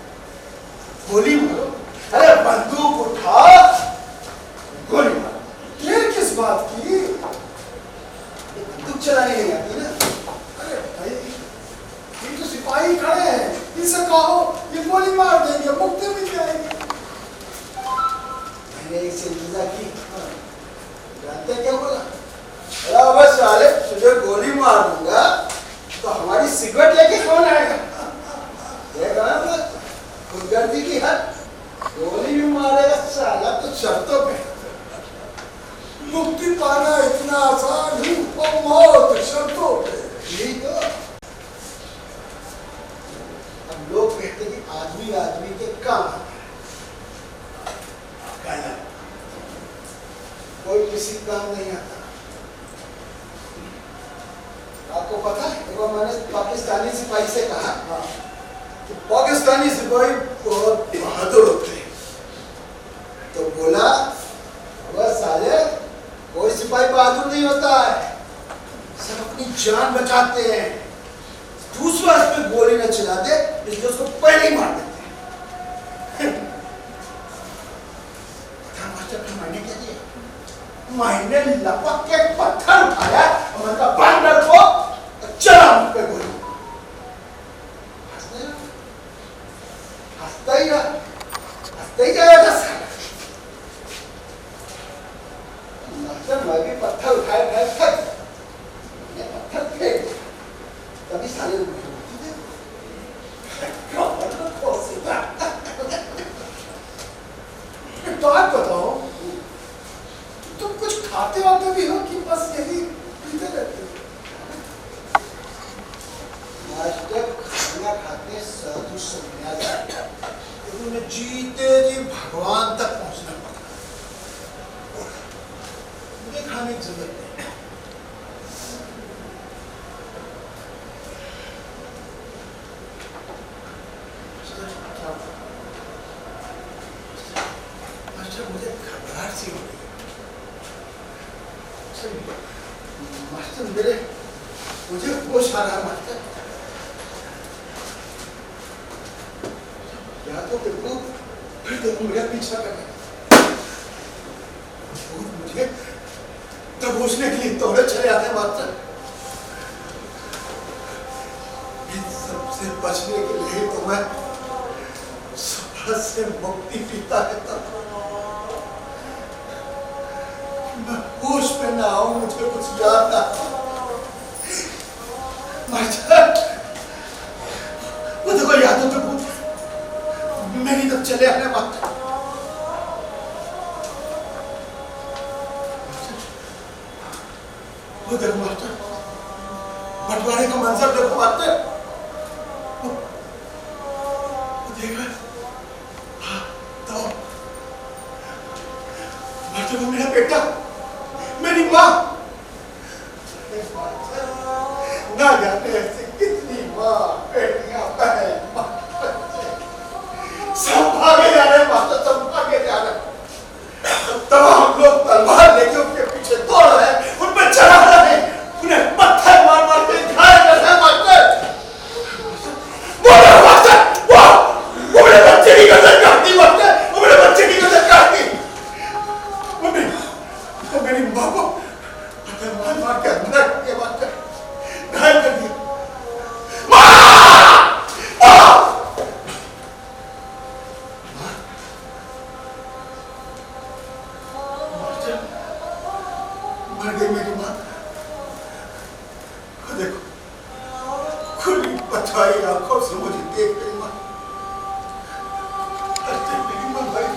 गोली मारो। अरे बंदूक उठा, गोली मारो। देर किस बात की? बंदूक चलाने नहीं आती ना। अरे भाई, ये तो सिपाही खड़े हैं, इनसे कहो ये गोली मार देंगे, मुक्ति मिल जाएगी। मैंने एक से इंतजार की, जानते क्या बोला? अरे बस साले, तुझे गोली मार दूंगा तो हमारी सिगरेट लेके कौन आएगा? देखा ना खुदगर्दी की हद। गोली भी मारेगा साला तो शर्तों पे। मुक्ति पाना इतना आसान ही, और मौत शर्तों पे। यही तो अब लोग कहते कि आदमी आदमी के काम आता है, कोई किसी काम नहीं आता। आपको पता है, एक बार मैंने पाकिस्तानी सिपाही से कहा कि पाकिस्तानी सिपाही बहुत बहादुर होते हैं। तो बोला, वह साले कोई सिपाही बहादुर नहीं होता है, सब अपनी जान बचाते हैं। दूसरा इस पे गोली न चला दे, इसलिए उसको पहले ही मार देते हैं। मास्टर फिर मैंने क्या किया? मैंने लपक के पत्थर उठाया और मैंने कहा बंदर को चला मुझ पे गोली। हंसता ही जाएगा साला। मैं भी पत्थर उठाए थक, पत्थर फेंक, तभी साले बात बताओ, तुम कुछ खाते वाते भी हो कि बस यही पीते रहते हो? मास्टर खाना खाते साधु सन्यासी, उन्हें जीते जी भगवान तक पहुंचना पड़ता। मुझे खाने की जरूरत नहीं। मास्टर मुझे घबराहट सी हो रही है। मास्टर मुझे होश आ रहा है मास्टर। या तो देखो फिर देखो मेरा पीछा कर रहा है। मुझे दबोचने के लिए दौड़े चले आते हैं मास्टर। इन सबसे बचने के लिए तो मैं सफर से मुक्ति पीता रहता। मैं होश पे ना आऊं, मुझे कुछ याद ना। मास्टर वो देखो यादों पे भूत मेरी तरफ चले आने मास्टर। वो देखो मास्टर, बंटवारे का मंजर देखो मास्टर। वो देखा? हाँ, तो मास्टर वो मेरा बेटा, मेरी माँ। ना जाने ऐसे कितनी माँ, बेटियां, बहन, सब भागे जा रहे मास्टर, सब भागे। मर गई मेरी माँ। देखो खुली पथराई आंखों से मुझे देख रही माँ। मेरी माँ भाई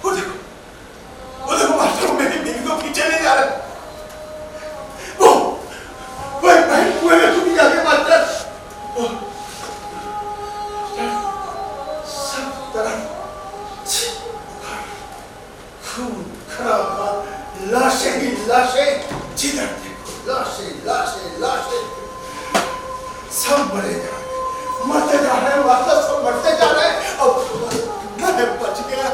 वो देखो मास्टर मेरी बीवी को पीछे ले जा रहे। वो एक बहन कुएं में डूबी जाके मास्टर। सब तरफ खून खराब, लाशें ही लाशें, जिधर देखो लाशें लाशें लाशें। सब मरे जा रहे, मरते जा रहे हैं मास्टर, सब मरते जा रहे हैं। अब मैं बच गया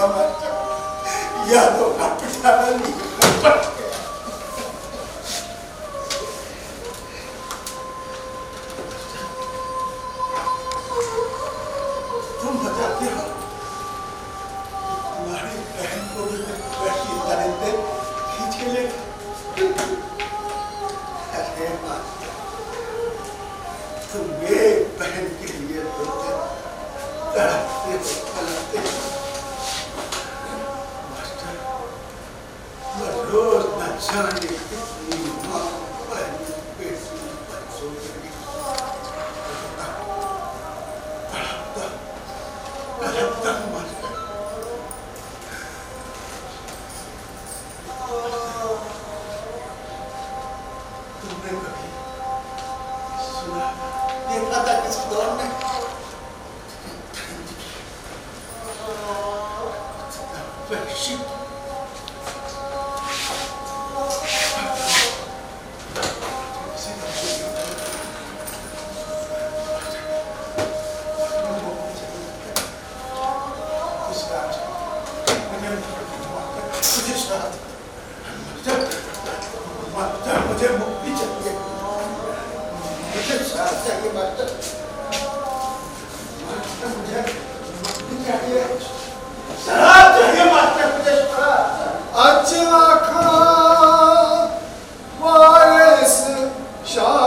मास्टर। यादों का पिटारा नहीं बच गया। तुम बताते हो तुम्हारी बहन को भी वैसी दरिंदे खींच के ले गए। अरे मास्टर तुम एक बहन के लिए रोते तड़पते तड़पते। मास्टर मैं रोज न जाने कितनी माँ बहन बेटी बच्चों के लिए तड़पता मास्टर। तुमने कभी सुना देखा था किसी दौर में वैसी मुझे मुक्ति चाहिए, मुझे शराब चाहिए मास्टर। मुझे मुक्ति चाहिए, शराब चाहिए मास्टर, मुझे शराब। अच्छा वारिस शाह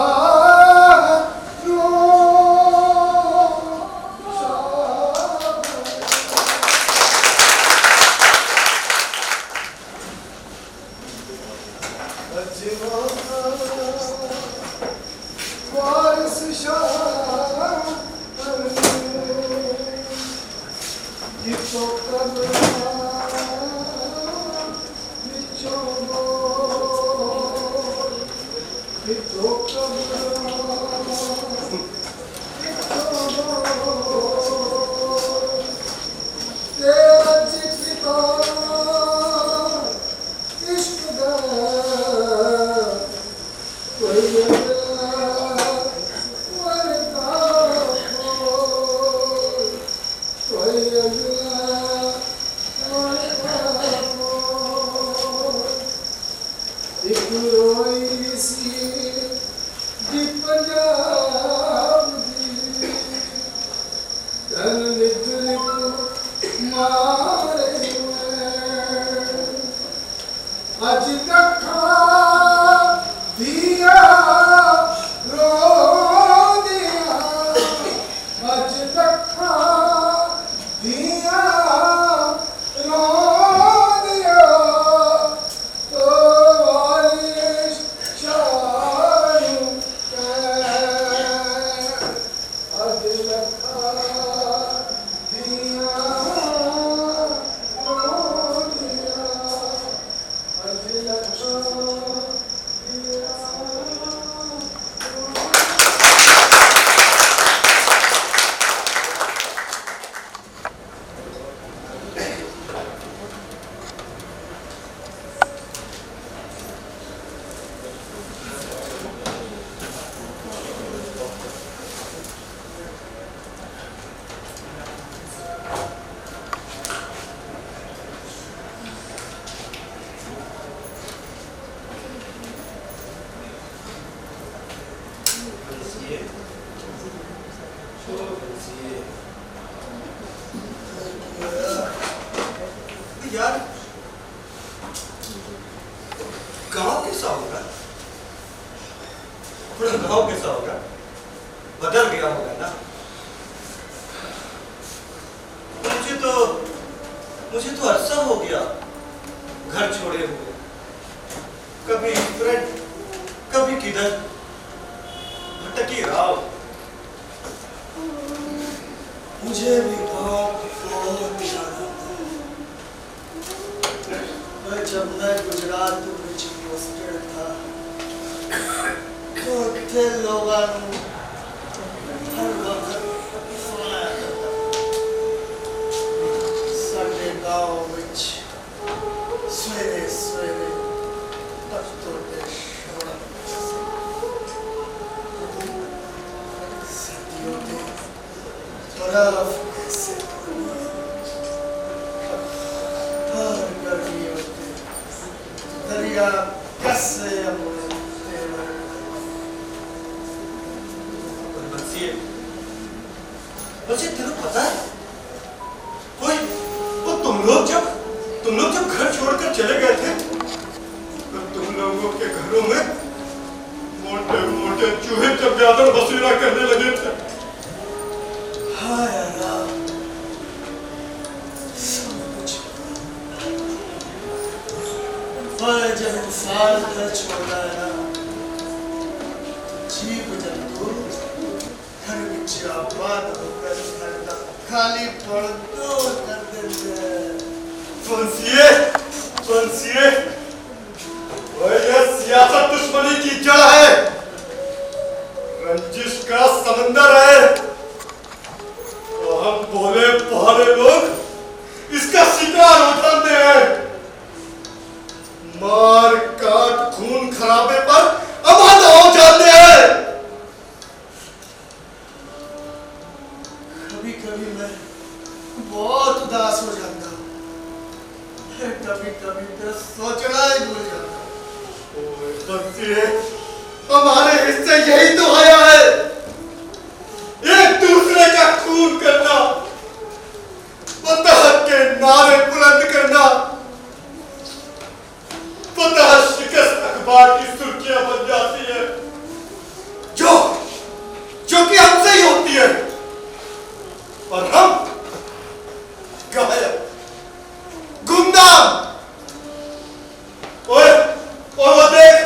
यार गांव कैसा होगा, पूरा गांव कैसा होगा, बदल गया होगा ना। मुझे तो तो अरसा हो गया घर छोड़े हुए, कभी फ्रेंड कभी किधर भटकी रहा। मुझे भी बहुत याद आता है जब मैं गुजरात में पोस्टेड था तो थे लोगों हर वक्त सुनाया करता साडे गाँव में सवेरे सवेरे पत्तों के शोर सर्दियों के बर्फ कैसे हर गर्मियों के दरिया कैसे मुझे तेरे पता है कोई वो तुम लोग जब घर छोड़कर चले गए थे तो तुम लोगों के घरों में मोटे मोटे चूहे चमगादड़ बसेरा करने लगे थे। हाय राम, सब कुछ पर जब इंसान घर छोड़ता है ना, जीव जंतु घर ਵਿੱਚ आबाद होकर घर का खाली पड़ दो कर देते हैं। बंसिए ये सियासत दुश्मनी की जड़ है, रंजिश का समंदर है, तो हम भोले भाले लोग इसका शिकार उठाते हैं। मार काट खून खराबे पर आमादा हो जाते हैं। कभी कभी मैं बहुत उदास हो जाता हूँ, कभी कभी तो सोचना ही भूल जाता हूँ। हमारे हिस्से यही तो आया है, एक दूसरे का खून करना, फतह के नारे बुलंद करना, फतह शिकस्त अखबार की सुर्खियां बन जाती है जो कि हमसे ही होती है, और हम गायब गुमनाम। ओए वो देख,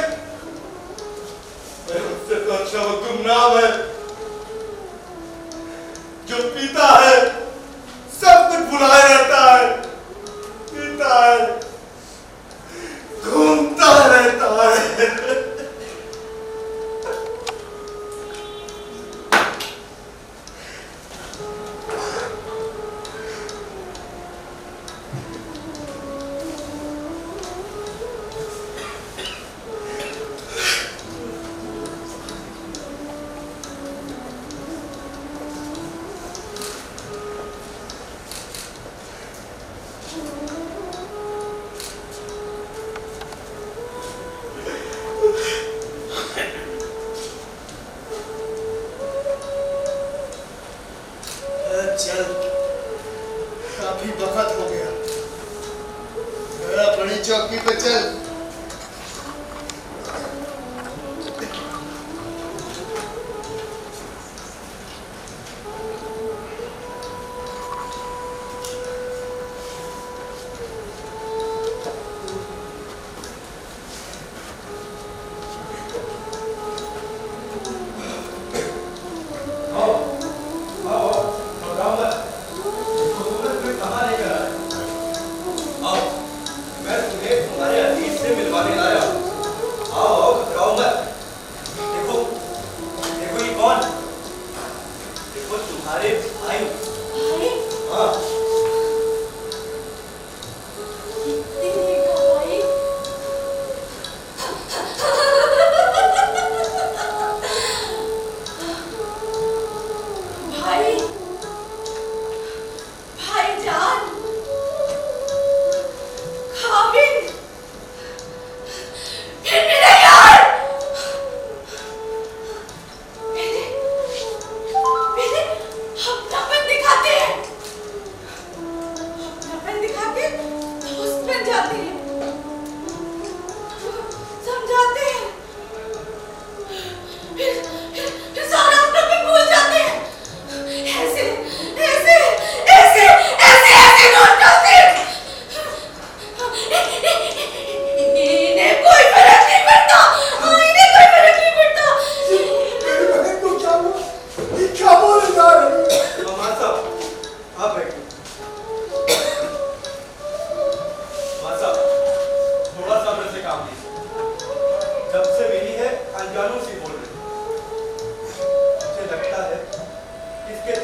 उससे तो अच्छा वो गुमनाम है जो पीता है, सब कुछ भुलाए रहता है, पीता है, घूमता रहता है। चल, काफी वक्त हो गया, बड़ी चौकी पे चल।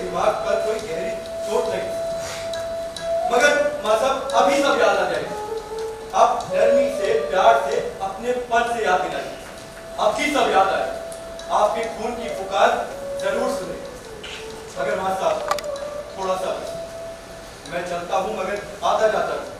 दिमाग पर कोई गहरी चोट लगी, मगर माँ साहब अभी सब याद आ जाएगा। अब नरमी से, प्यार से, अपने पन से याद दिलाइए, अभी सब याद आए, आपके खून की पुकार जरूर सुने। मगर माँ साहब थोड़ा सा मैं चलता हूँ, मगर आता जाता हूँ।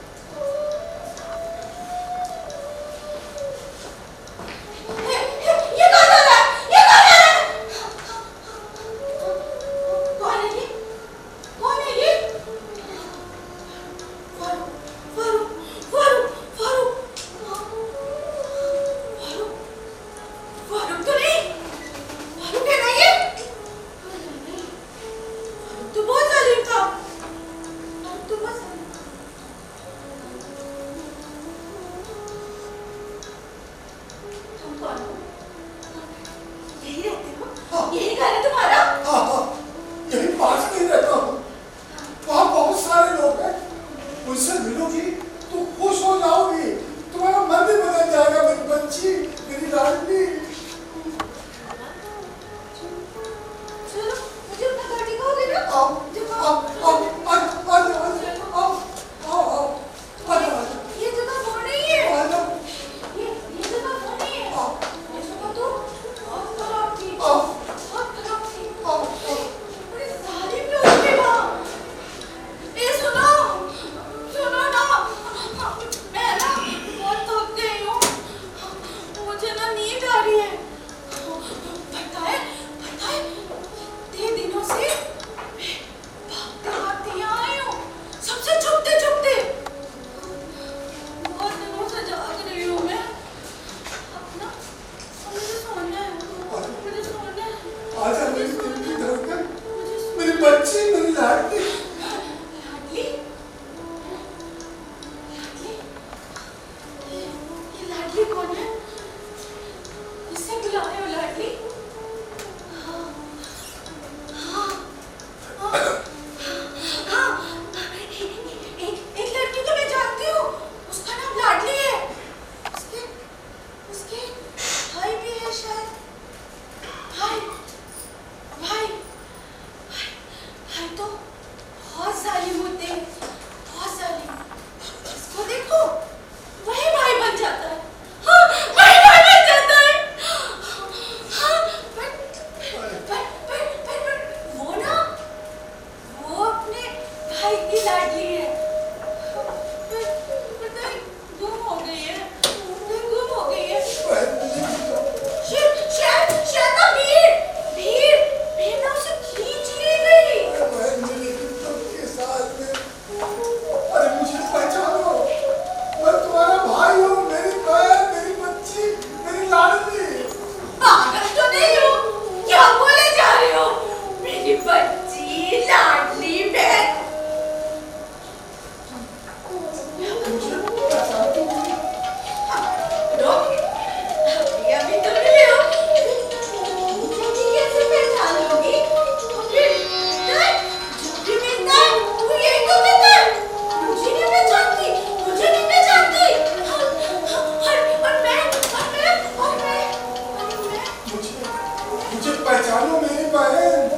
पहचानो मेरी बहन,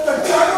पहचानो।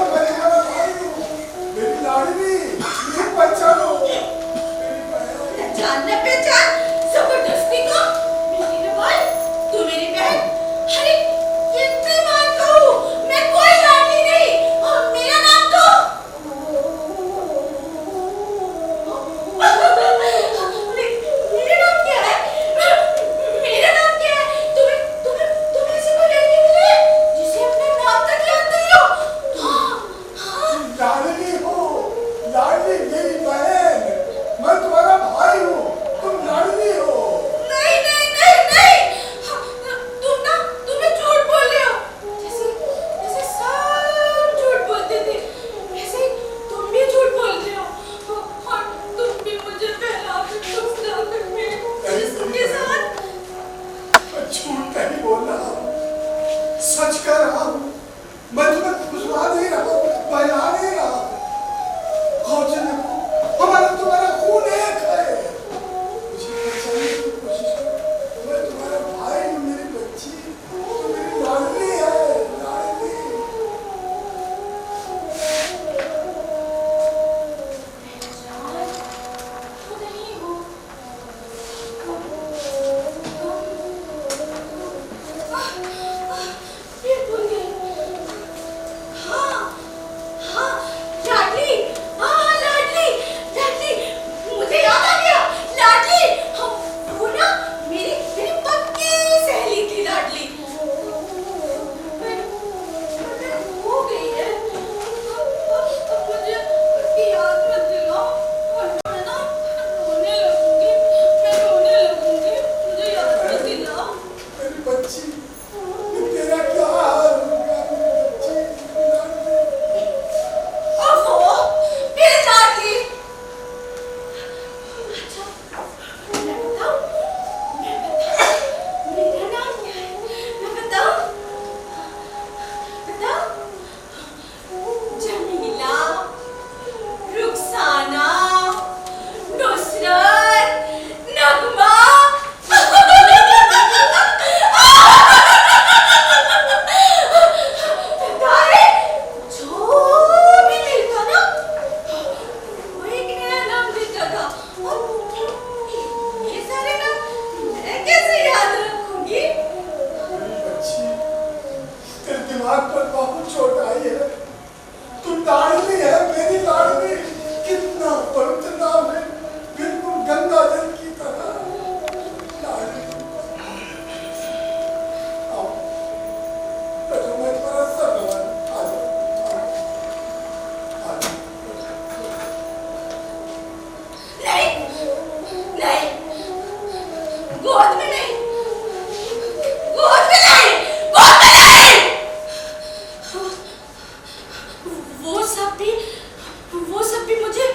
वो सब भी मुझे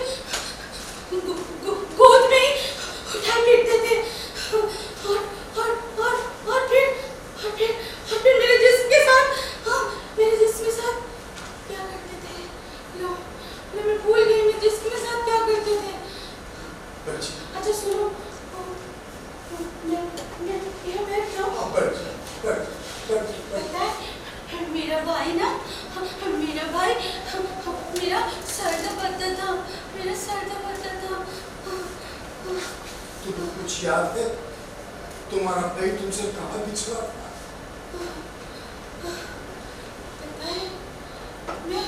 गोद में ही उठा लेते थे और फिर मेरे जिस्म के साथ क्या करते थे। लो मैं भूल गई मैं जिस्म के साथ क्या करते थे। अच्छा सुनो मैं मेरा भाई मेरा सर दबाता था। तुम्हें कुछ याद है तुम्हारा भाई तुमसे कहाँ बिछड़ा था? मैं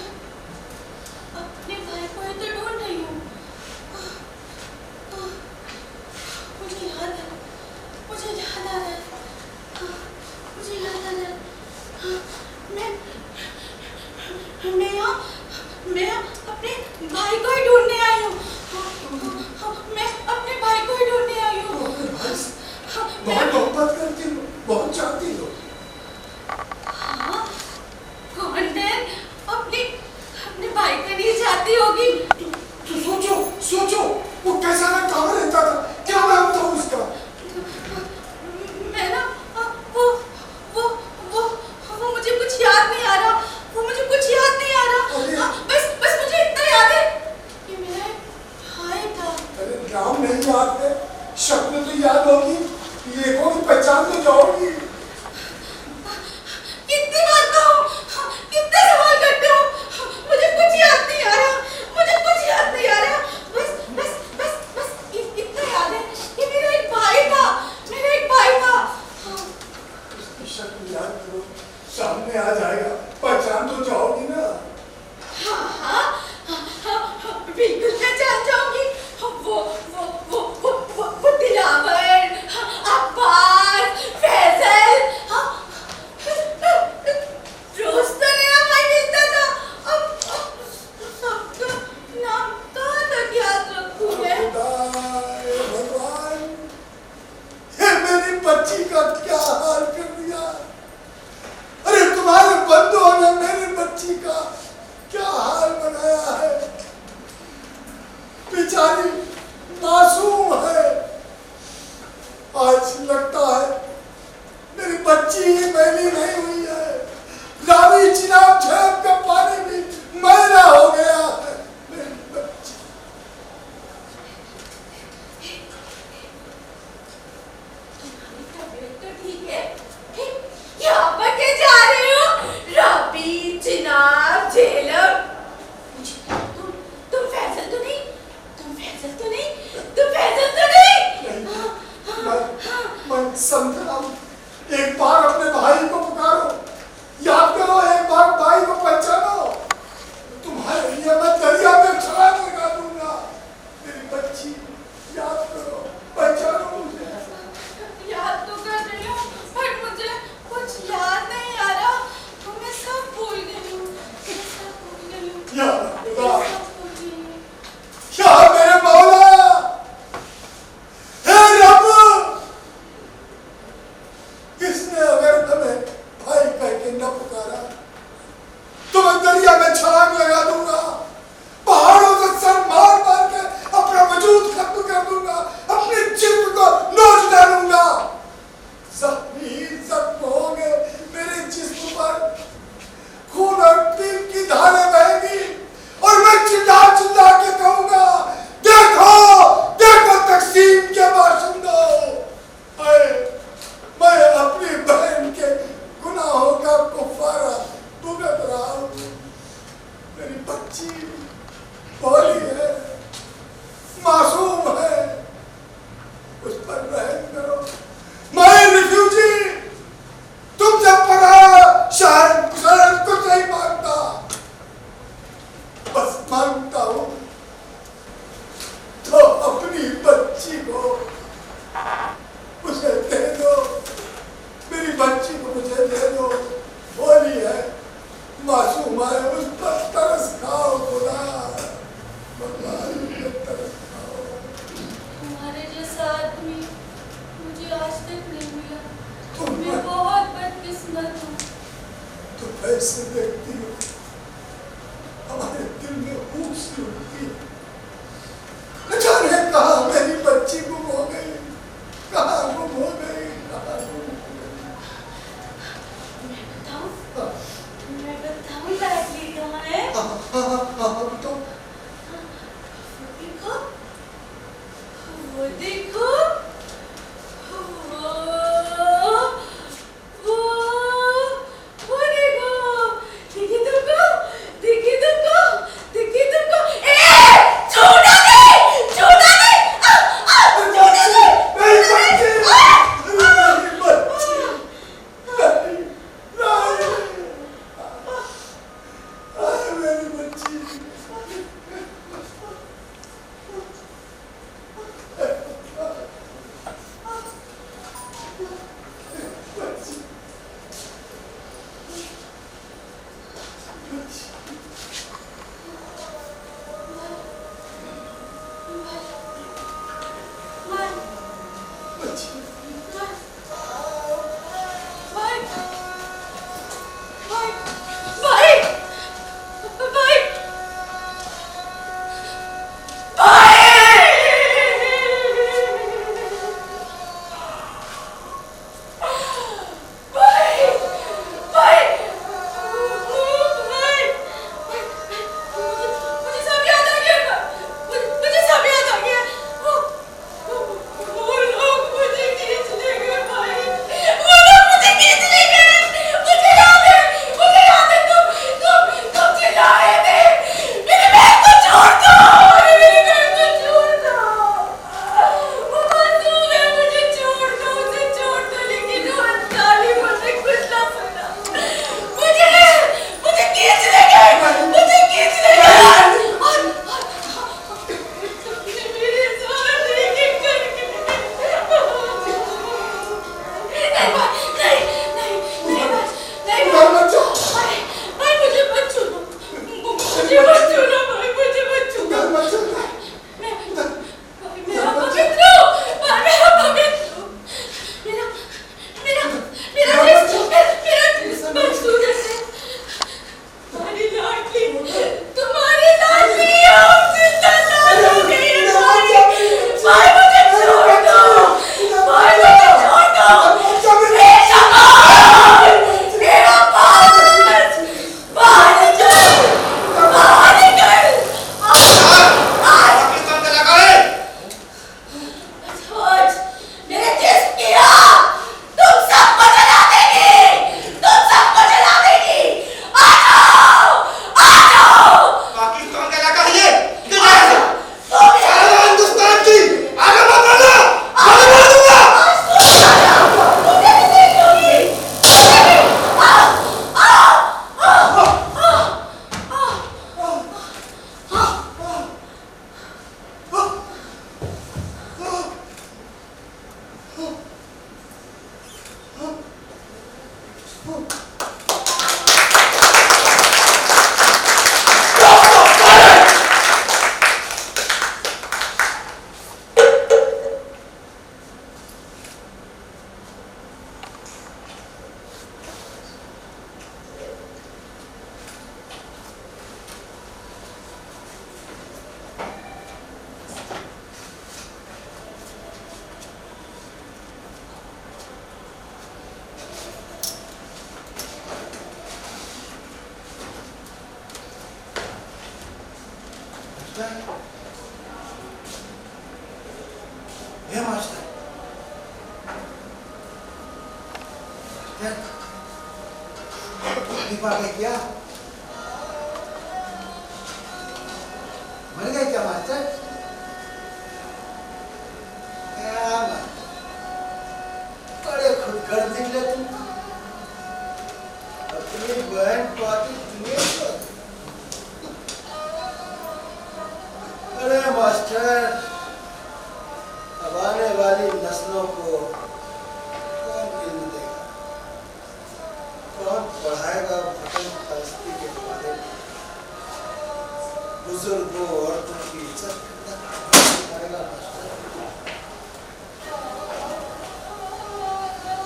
अपने भाई को ही तो ढूंढ रही हूँ। मुझे याद आ रहा है मैं अपने भाई को ही ढूंढने आई हूँ। बहुत मोहब्बत करती हो, बहुत चाहती हो। हाँ, कौन है अपने भाई को नहीं चाहती होगी। तो सोचो वो कैसा ना कहाँ रहता था, क्या नाम था उसका? मैं ना वो मुझे कुछ याद नहीं आ रहा। बस मुझे इतना याद है कि मेरा भाई था। अरे नाम नहीं याद है, शक्ल तो याद होगी, ये कौन पहचान तो जाओगी। कितनी बार कहूं, कितने सवाल करते हो, मुझे कुछ याद नहीं आ रहा। बस इतना याद है कि मेरा एक भाई था। उसकी शक्ल याद करो, सामने आ जाएगा, पहचान तो जाओगी ना। हाँ, बिल्कुल पहचान जाऊंगी। वो दिलावर, अब्बास, फैजल, रोज तो नया भाई मिलता था। अब सबका नाम कहाँ तक याद रखूं मैं? भगवान, ये मेरी बच्ची का क्या हाल कर दिया। अरे तुम्हारे बंदों ने मेरी बच्ची का क्या हाल बनाया है। बेचारी मासूम है। आज लगता है मेरी बच्ची ही मैली नहीं हुई है। रावी चिनाब झेप का पानी भी मैला हो गया है। मेरी बच्ची तो ठीक है। यहाँ पर क्या जा रहे हो? रावी, चिनाब, झेलम। तुम फैजल तो नहीं? मैं समझा हूं। एक बार अपने भाई को पुकारो, याद करो, एक बार भाई को पहचानो। तुम्हारे लिए मैं दरिया में छलांग लगा दूंगा। मेरी बच्ची, याद करो, पहचानो मुझे। याद तो कर रही हूँ पर मुझे कुछ याद नहीं आ रहा। मैं सब भूल गई हूँ। या खुदा, या मेरे मौला, हे रब, किसने अगर तुम्हें भाई कह के न पुकारा तो मैं दरिया में छलांग लगा दूंगा, पहाड़ों से सर मार के अपना वजूद खत्म कर दूंगा, अपने जिस्म को नोच डालूंगा। जख्म होंगे मेरे जिस्म पर, खून और पीप की धारें बहेंगी और मैं चिल्ला के कहूंगा, देखो तकसीम के बाशिंदों, मैं अपनी बहन के गुनाहों का कुफारा भुगत रहा हूं। मेरी बच्ची भोली है, मासूम है, उस पर रहम करो। मैं रिफ्यूजी, तुमसे पराया शहर कुछ नहीं मांगता, बस मांगता हूं तो अपनी बच्ची को मुझे दे दो। मेरी बच्ची को मुझे दे दो। भोली है, मासूम है, उस पर तरस खाओ खुदा। भगवान पे तरस खाओ। तुम्हारे जैसा आदमी मुझे आज तक नहीं मिला। मैं बहुत बदकिस्मत हूँ। तो कैसे देखती हो, हमारे दिल में जाने कहा मेरी बच्ची गुम हो गई, कहाँ गुम हो गई, मैं बताऊं बैटली कहाँ है? तो देखो, वो देखो, वो देखो, दिखी तुमको, दिखी तुमको, दिखी तुमको, छोड़ा नहीं, छोड़ा नहीं, छोड़ा नहीं, मेरी बच्ची, मेरी बच्ची, ये मास्टर क्या मर गए क्या मास्टर? क्या बड़े खुदगर्द निकले तुम, अपनी बहन पाती तुम्हें। अरे मास्टर, अब आने वाली नस्लों को कौन इल्म देगा, कौन पढ़ाएगा वतन परस्ती के बारे में, बुजुर्गों औरतों की इज्जत करेगा मास्टर।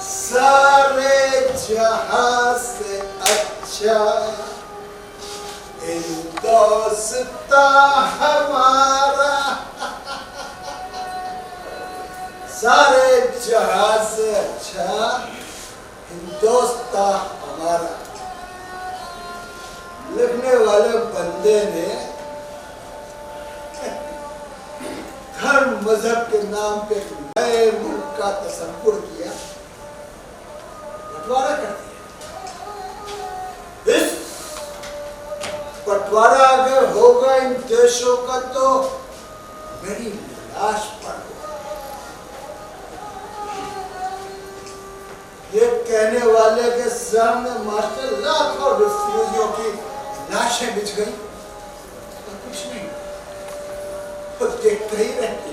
सारे जहां से अच्छा इन हिंदोस्ता हमारा सारे जहां से अच्छा हिंदोस्ता हमारा। लिखने वाले बंदे ने धर्म मजहब के नाम पे नए मुल्क का तसव्वुर किया, बंटवारा कर दिया। इस बंटवारा अगर होगा इन देशों का तो मेरी लाश पर होगा। ये कहने वाले के सामने मास्टर लाखों रिफ्यूजियों की लाशें बिछ गई तो कुछ नहीं, तो देखते ही रहते।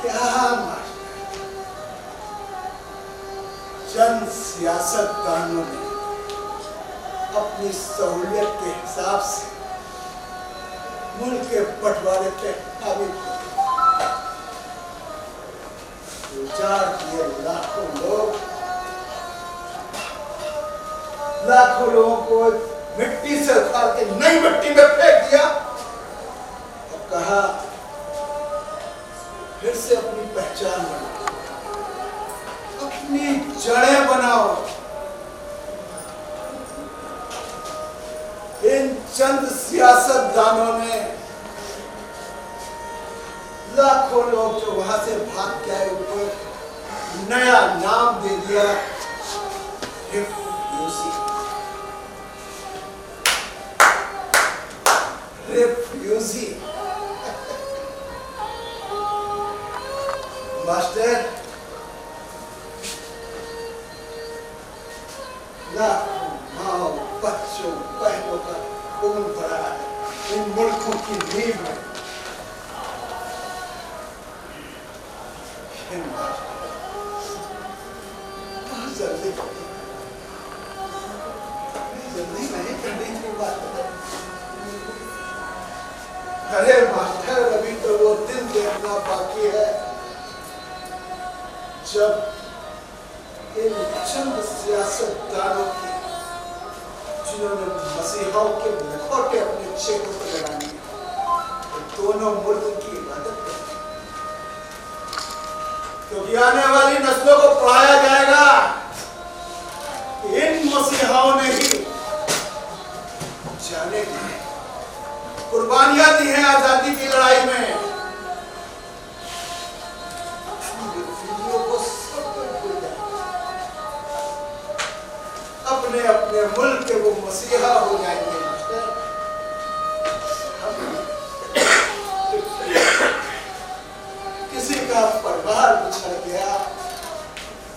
क्या मास्टर, चंद सियासतदानों ने अपनी सहूलियत के हिसाब से मुल्क के बंटवारे पे हावी किया। उजाड़ किए लाखों लोगों को मिट्टी से उखाड़ के नई मिट्टी में फेंक दिया और कहा फिर से अपनी पहचान बनाओ, अपनी जड़ें बनाओ। इन चंद सियासतदानों ने लाखों लोग जो वहां से भाग के आए उनको नया नाम दे दिया, रिफ्यूजी। मास्टर, लाखों माओ बच्चों बहनों का खून भरा है इन मुल्कों की नींव में। जल्दी नहीं करने की बात है। अरे मास्टर, अभी तो वो दिन देखना बाकी है जब इन चंद सियासतदानों की, जिन्होंने मसीहाओं के मुखौटे अपने चेहरों पर लगाने, दोनों मुल्क की इबादत करते, क्योंकि आने वाली नस्लों को पढ़ाया जाएगा कि इन मसीहाओं ने ही जाने कुर्बानियां दी हैं आजादी की लड़ाई में। अपने अपने मुल्क के वो मसीहा हो जाएंगे। किसी का परिवार बिछड़ गया,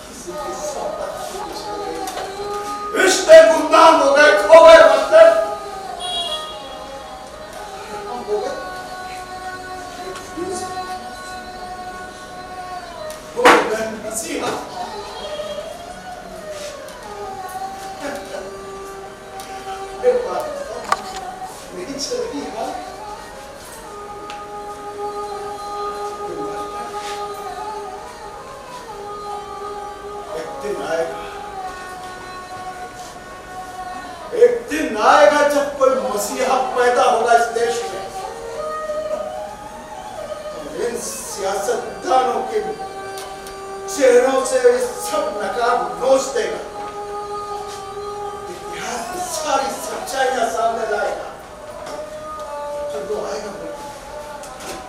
किसी की संपत्ति बिछड़ गई, रिश्ते गुमनाम हो गए, खो गए। मतलब हम हो गए मसीहा। नहीं चलती है। एक दिन आएगा जब कोई मसीहा पैदा होगा इस देश में, इन सियासतदानों के चेहरों से सब नकाब नोच देगा, इतिहास की सारी सच्चाइयां सामने लाएगा। जब वो आएगा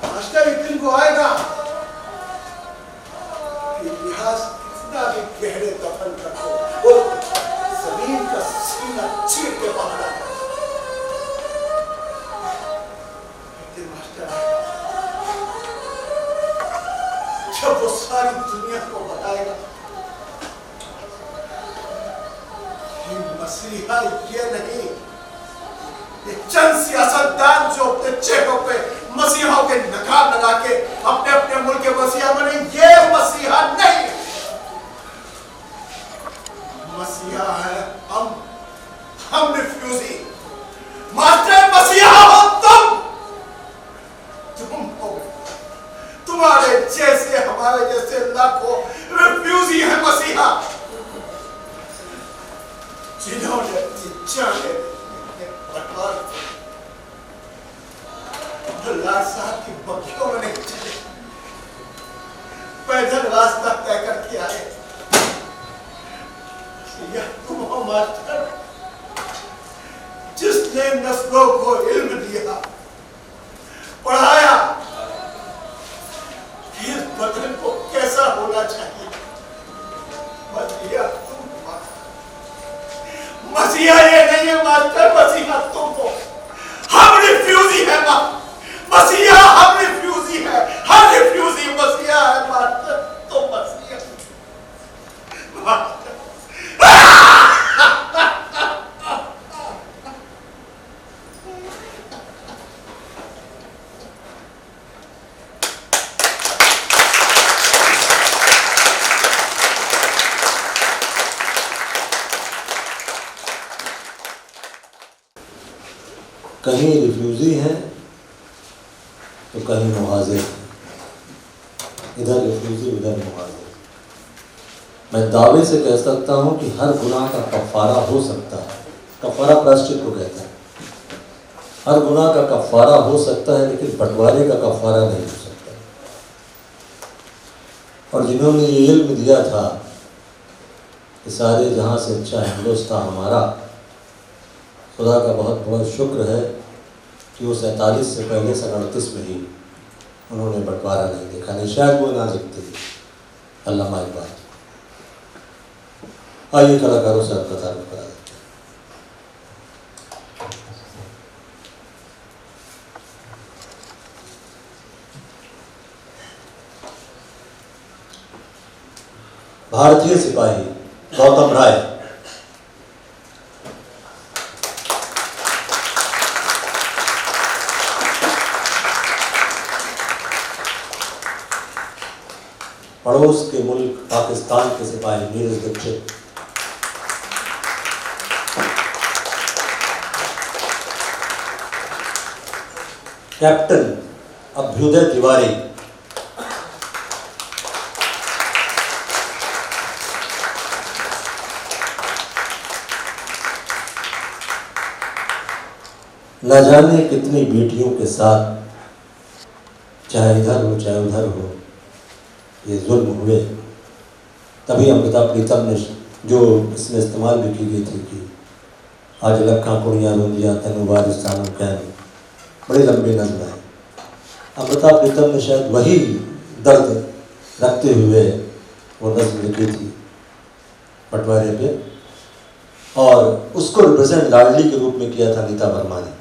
मास्टर, एक दिन को आएगा, इतिहास कितना भी गहरे दफन कर दो, वो जमीन का सीना चीर के बाहर आएगा। मास्टर, जब वो सारी दुनिया को बताएगा कि मसीहा ये नहीं, ये चंद सियासतदान जो अपने चेहरों पे मसीहाओं के नकाब लगा के अपने अपने मुल्क के मसीहा बने, ये मसीहा नहीं। मसीहा है हम रिफ्यूजी। मास्टर, मसीहा हो तुम हो, तुम्हारे जैसे हमारे जैसे लाखों रिफ्यूजी है मसीहा, जिन्होंने जाने लाल साहब की बखियों में नहीं चले, पैदल रास्ता तय करके आए। तुम हो मास्टर जिसने नस्लों को इल्म दिया, पढ़ाया कि इस बदन को कैसा होना चाहिए। मसीहा ये नहीं है मास्टर, मसीहा तुम हो। हम रिफ्यूजी है मसीहा, हम रिफ्यूजी है, हम रिफ्यूजी मसीहा है मास्टर, तुम मसीहा मास्टर। कहीं रिफ्यूजी हैं तो कहीं मुहाजिर हैं, इधर रिफ्यूजी उधर मुहाजिर। मैं दावे से कह सकता हूँ कि हर गुनाह का कफ़ारा हो सकता है। कफ़ारा प्रायश्चित को कहते हैं। हर गुनाह का कफ़ारा हो सकता है, लेकिन बंटवारे का कफ़ारा नहीं हो सकता। और जिन्होंने ये इल्म दिया था कि सारे जहाँ से अच्छा हिंदुस्तान हमारा, खुदा का बहुत बहुत शुक्र है कि वो 47 से पहले 38 में ही उन्होंने बंटवारा नहीं देखा, नहीं शायद वो ना देखते थे। अल्लामा इकबाल। आइए कलाकारों से आपका तारुफ करा देते हैं। भारतीय सिपाही गौतम राय। पड़ोस के मुल्क पाकिस्तान के सिपाही नीरज दीक्षित। कैप्टन अभ्युदय तिवारी। न जाने कितनी बेटियों के साथ, चाहे इधर हो चाहे उधर हो, ये जुल्म हुए। तभी अमृता प्रीतम ने जो इसमें इस्तेमाल भी की गई थी कि आज लखा कुड़ियाँ रोंदियाँ तेनू वारिस्तान कैन, बड़ी लंबी नज़्म है। अमृता प्रीतम ने शायद वही दर्द रखते हुए वो नज़्म लिखी थी बंटवारे पे, और उसको रिप्रेजेंट लाडली के रूप में किया था नीता वर्मा ने।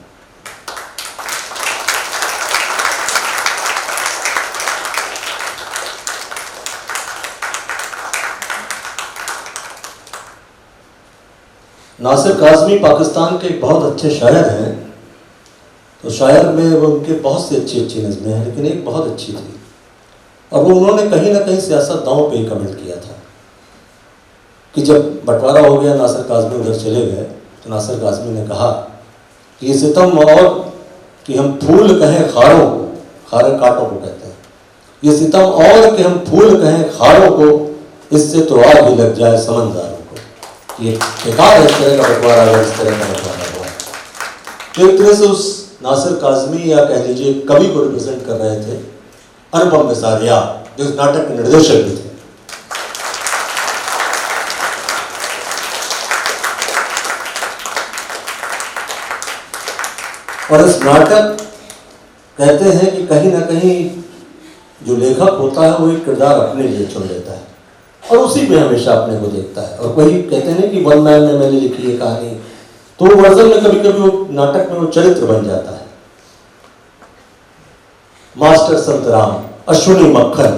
नासिर काज़मी पाकिस्तान के एक बहुत अच्छे शायर हैं। तो शायर में वो उनके बहुत सी अच्छी अच्छी नज़में हैं, लेकिन एक बहुत अच्छी थी, और वो उन्होंने कहीं ना कहीं सियासतदानों पे ही कमेंट किया था कि जब बंटवारा हो गया, नासिर काज़मी उधर चले गए, तो नासिर काज़मी ने कहा कि ये सितम और कि हम फूल कहें खारों को, खारे कांटों को कहते हैं, ये सितम और कि हम फूल कहें खारों को, इससे तो आग ही लग जाए समंदरों को। ये बेकार है इस तरह का बंटवारा, अगर इस तरह का बंटवारा हुआ। तो एक तरह से उस नासिर काज़मी या कह लीजिए कवि को रिप्रेजेंट कर रहे थे अनुपम बिसारिया, जो इस नाटक के निर्देशक भी थे। और इस नाटक कहते हैं कि कहीं ना कहीं जो लेखक होता है वो एक किरदार अपने लिए चुन लेता है और उसी में हमेशा अपने को देखता है। और वही कहते हैं कि वन मैन में मैंने लिखी है कहानी, तो वर्जन में कभी कभी वो नाटक में वो चरित्र बन जाता है। मास्टर संतराम, अश्विनी मक्खन,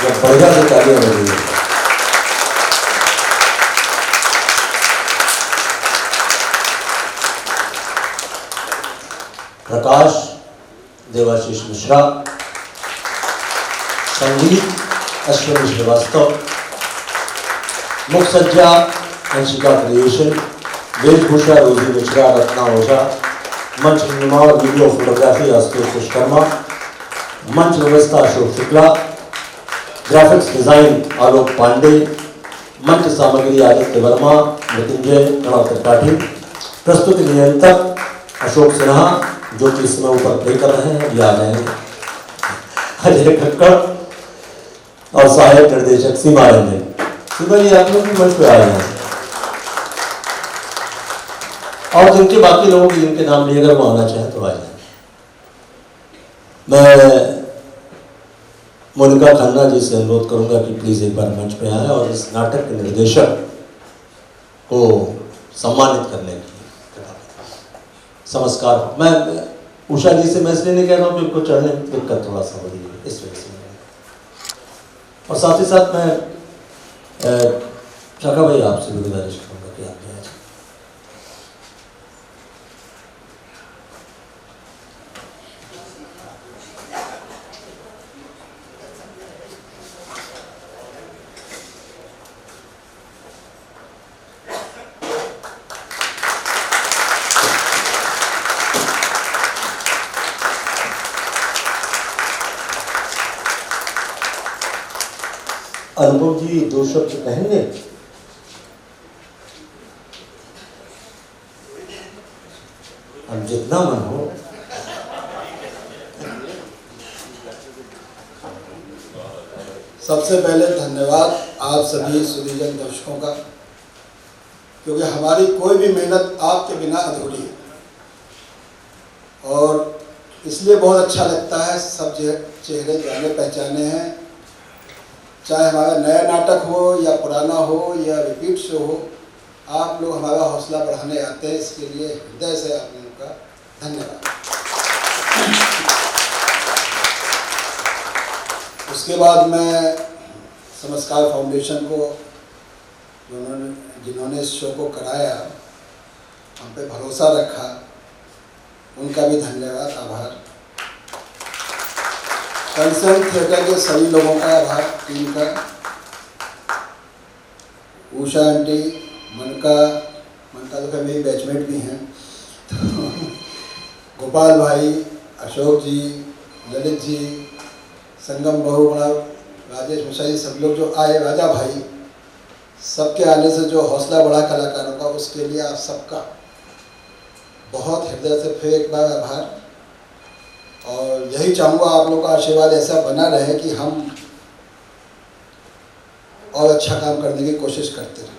जब बढ़िया से तालियां बज रही है। प्रकाश देवाशीष मिश्रा, संगीत अश्विनी श्रीवास्तव, मुख सज्जा अंशिका क्रिएशन, वेशभूषा रोजी मिश्रा, रत्ना ओझा, मंच निर्माण और वीडियो फोटोग्राफी आशुतोष विश्वकर्मा, मंच व्यवस्था अशोक शुक्ला, ग्राफिक्स डिजाइन आलोक पांडे, मंच सामग्री आदित्य वर्मा, मृत्युंजय प्रणव त्रिपाठी, प्रस्तुति नियंत्रक अशोक सिन्हा जो कि इसमें ऊपर प्ले कर रहे हैं, ये आ जाएंगे, अजय खक्कड़ और सहायक निर्देशक सीमा रंजन। सीमा जी आप लोग भी मंच पे आ रहे हैं और जिनके बाकी लोगों के जिनके नाम लिए अगर वो आना चाहे तो आ जाए। मैं मोनिका खन्ना जी से अनुरोध करूंगा कि प्लीज एक बार मंच पे आए और इस नाटक के निर्देशक को सम्मानित करने की समस्कार। मैं उषा जी से मैं इसलिए नहीं कह रहा हूँ कि उनको चढ़ने में दिक्कत थोड़ा सा हो रही है, इस वजह से। और साथ ही साथ मैं शाखा भाई आपसे भी गुजारिश करूँगा कि आप भी आए। अनुपम जी दो शब्द कहेंगे? अब जितना मन हो। सबसे पहले धन्यवाद आप सभी सुधीजन दर्शकों का, क्योंकि हमारी कोई भी मेहनत आपके बिना अधूरी है और इसलिए बहुत अच्छा लगता है। सब चेहरे जाने पहचाने हैं, चाहे हमारा नया नाटक हो या पुराना हो या रिपीट शो हो, आप लोग हमारा हौसला बढ़ाने आते हैं, इसके लिए हृदय से आप लोगों का धन्यवाद। उसके बाद मैं समस्कार फाउंडेशन को जिन्होंने इस शो को कराया, हम पे भरोसा रखा, उनका भी धन्यवाद, आभार। कंसर्न थिएटर के सभी लोगों का आभार, टीम का, उषा आंटी, मनका तो फिर मेरी बैचमेट भी हैं, तो गोपाल भाई, अशोक जी, ललित जी, संगम बहू, राजेश मिश्रा जी, सब लोग जो आए, राजा भाई, सबके आने से जो हौसला बढ़ा कलाकारों का, उसके लिए आप सबका बहुत हृदय से फिर एक बार आभार। और यही चाहूँगा आप लोगों का आशीर्वाद ऐसा बना रहे कि हम और अच्छा काम करने की कोशिश करते रहें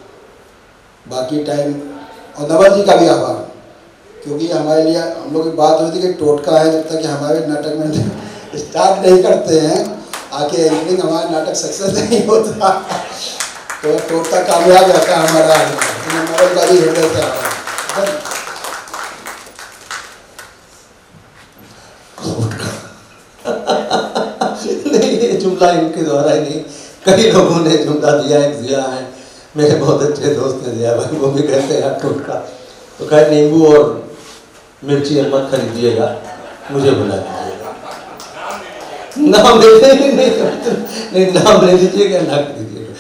बाकी टाइम। और नवल जी का भी आभार, क्योंकि हमारे लिए हम लोग की बात हुई थी कि टोटका है, जब तक कि हमारे नाटक में स्टार्ट नहीं करते हैं आके एंडिंग हमारा नाटक सक्सेस नहीं होता, तो टोटका कामयाब रहता है हमारा। नवल का भी हृदय से आभार। नहीं, ये जुमला इनके द्वारा ही नहीं, कई लोगों ने जुमला दिया है, मेरे बहुत अच्छे दोस्त ने दिया भाई, वो भी कहते हैं टोटका। तो खैर नींबू और मिर्ची मत खरीदिएगा, मुझे बुला दीजिएगा, नाम ले नहीं, नाम ले लीजिएगा, ना खरीदिएगा।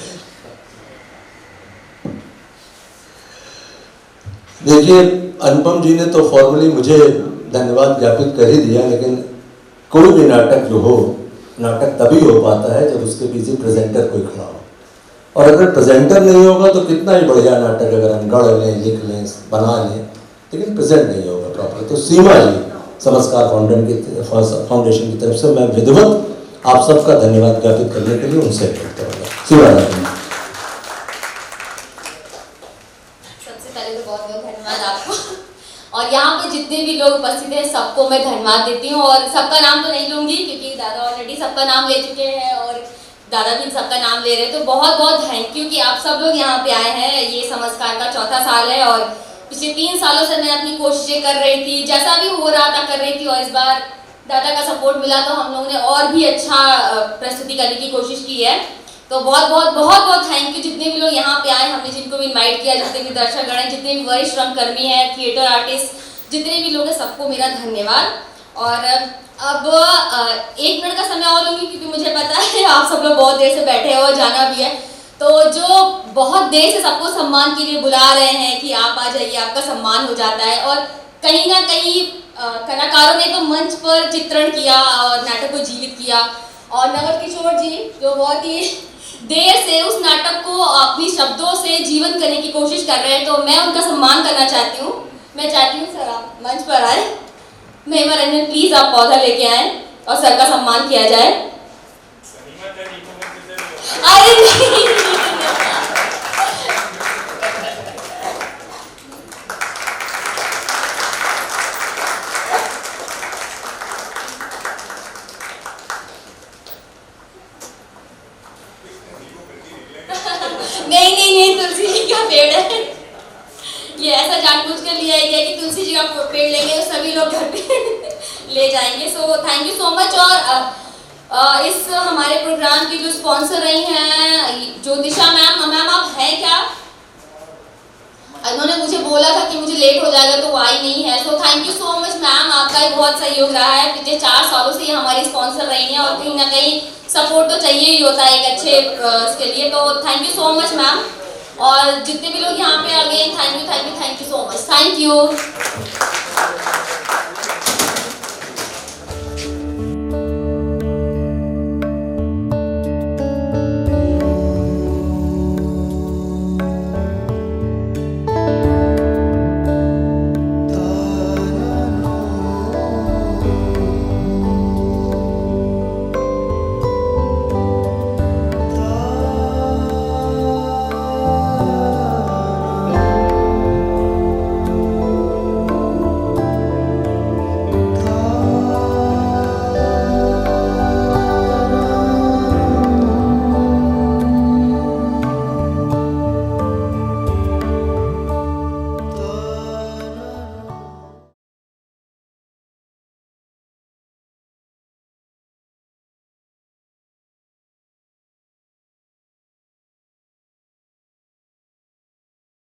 देखिए अनुपम जी ने तो फॉर्मली मुझे धन्यवाद ज्ञापित कर ही दिया, लेकिन कोई भी नाटक जो हो, नाटक तभी हो पाता है जब उसके पीछे प्रेजेंटर कोई खड़ा हो, और अगर प्रेजेंटर नहीं होगा तो कितना ही बढ़िया नाटक अगर हम गढ़ लें, लिख लें, बना लें, लेकिन प्रेजेंट नहीं होगा प्रॉपर। तो सीमा जी समस्कार फाउंडेशन की तरफ से मैं विधिवत आप सबका धन्यवाद ज्ञापित करने के लिए उनसे करता हूँ। सीमा जी, सबसे पहले तो बहुत बहुत धन्यवाद आपको, और यहाँ पे जितने भी लोग उपस्थित हैं सबको मैं धन्यवाद देती हूँ। और सबका नाम तो नहीं लूँगी क्योंकि दादा ऑलरेडी सबका नाम ले चुके हैं और दादा भी सबका नाम ले रहे हैं, तो बहुत बहुत थैंक यू कि आप सब लोग यहाँ पे आए हैं। ये समस्कार का चौथा साल है और पिछले 3 सालों से मैं अपनी कोशिशें कर रही थी, जैसा भी हो रहा था कर रही थी, और इस बार दादा का सपोर्ट मिला तो हम लोगों ने और भी अच्छा प्रस्तुति करने की कोशिश की है। तो बहुत बहुत बहुत बहुत थैंक यू जितने भी लोग यहाँ पे आए, हमने जिनको भी इन्वाइट किया, जितने भी दर्शकगण हैं, जितने भी वरिष्ठ रंगकर्मी हैं, थिएटर आर्टिस्ट, जितने भी लोग हैं, सबको मेरा धन्यवाद। और अब 1 मिनट का समय और लूँगी क्योंकि मुझे पता है आप सब लोग बहुत देर से बैठे हो और जाना भी है, तो जो बहुत देर से सबको सम्मान के लिए बुला रहे हैं कि आप आ जाइए, आपका सम्मान हो जाता है। और कहीं ना कहीं कलाकारों ने तो मंच पर चित्रण किया और नाटक को जीवित किया, और नवल किशोर जी जो बहुत ही देर से उस नाटक को अपनी शब्दों से जीवन करने की कोशिश कर रहे हैं, तो मैं उनका सम्मान करना चाहती हूँ। मैं चाहती हूँ सर आप मंच पर आए। महिमा रंजन प्लीज आप पौधा लेके आए और सर का सम्मान किया जाए। अरे नहीं नहीं तुलसी जी का पेड़ है। ये ऐसा जानबूझ कर लिया गया कि तुलसी जी का पेड़ लेंगे और सभी लोग घर पे ले जाएंगे। So thank you so much. और इस हमारे प्रोग्राम की जो स्पॉन्सर रही हैं ज्योतिषा मैम आप हैं क्या? उन्होंने मुझे बोला था कि मुझे लेट हो जाएगा तो वो आई नहीं है। So thank you so much ma'am, आपका ही बहुत सहयोग रहा है। पिछले 4 सालों से ये हमारी स्पॉन्सर रही हैं और कहीं ना कहीं सपोर्ट तो चाहिए ही होता है एक अच्छे इसके लिए। तो thank you so much ma'am. और जितने भी लोग यहाँ पे आ गए thank you so much. Thank you.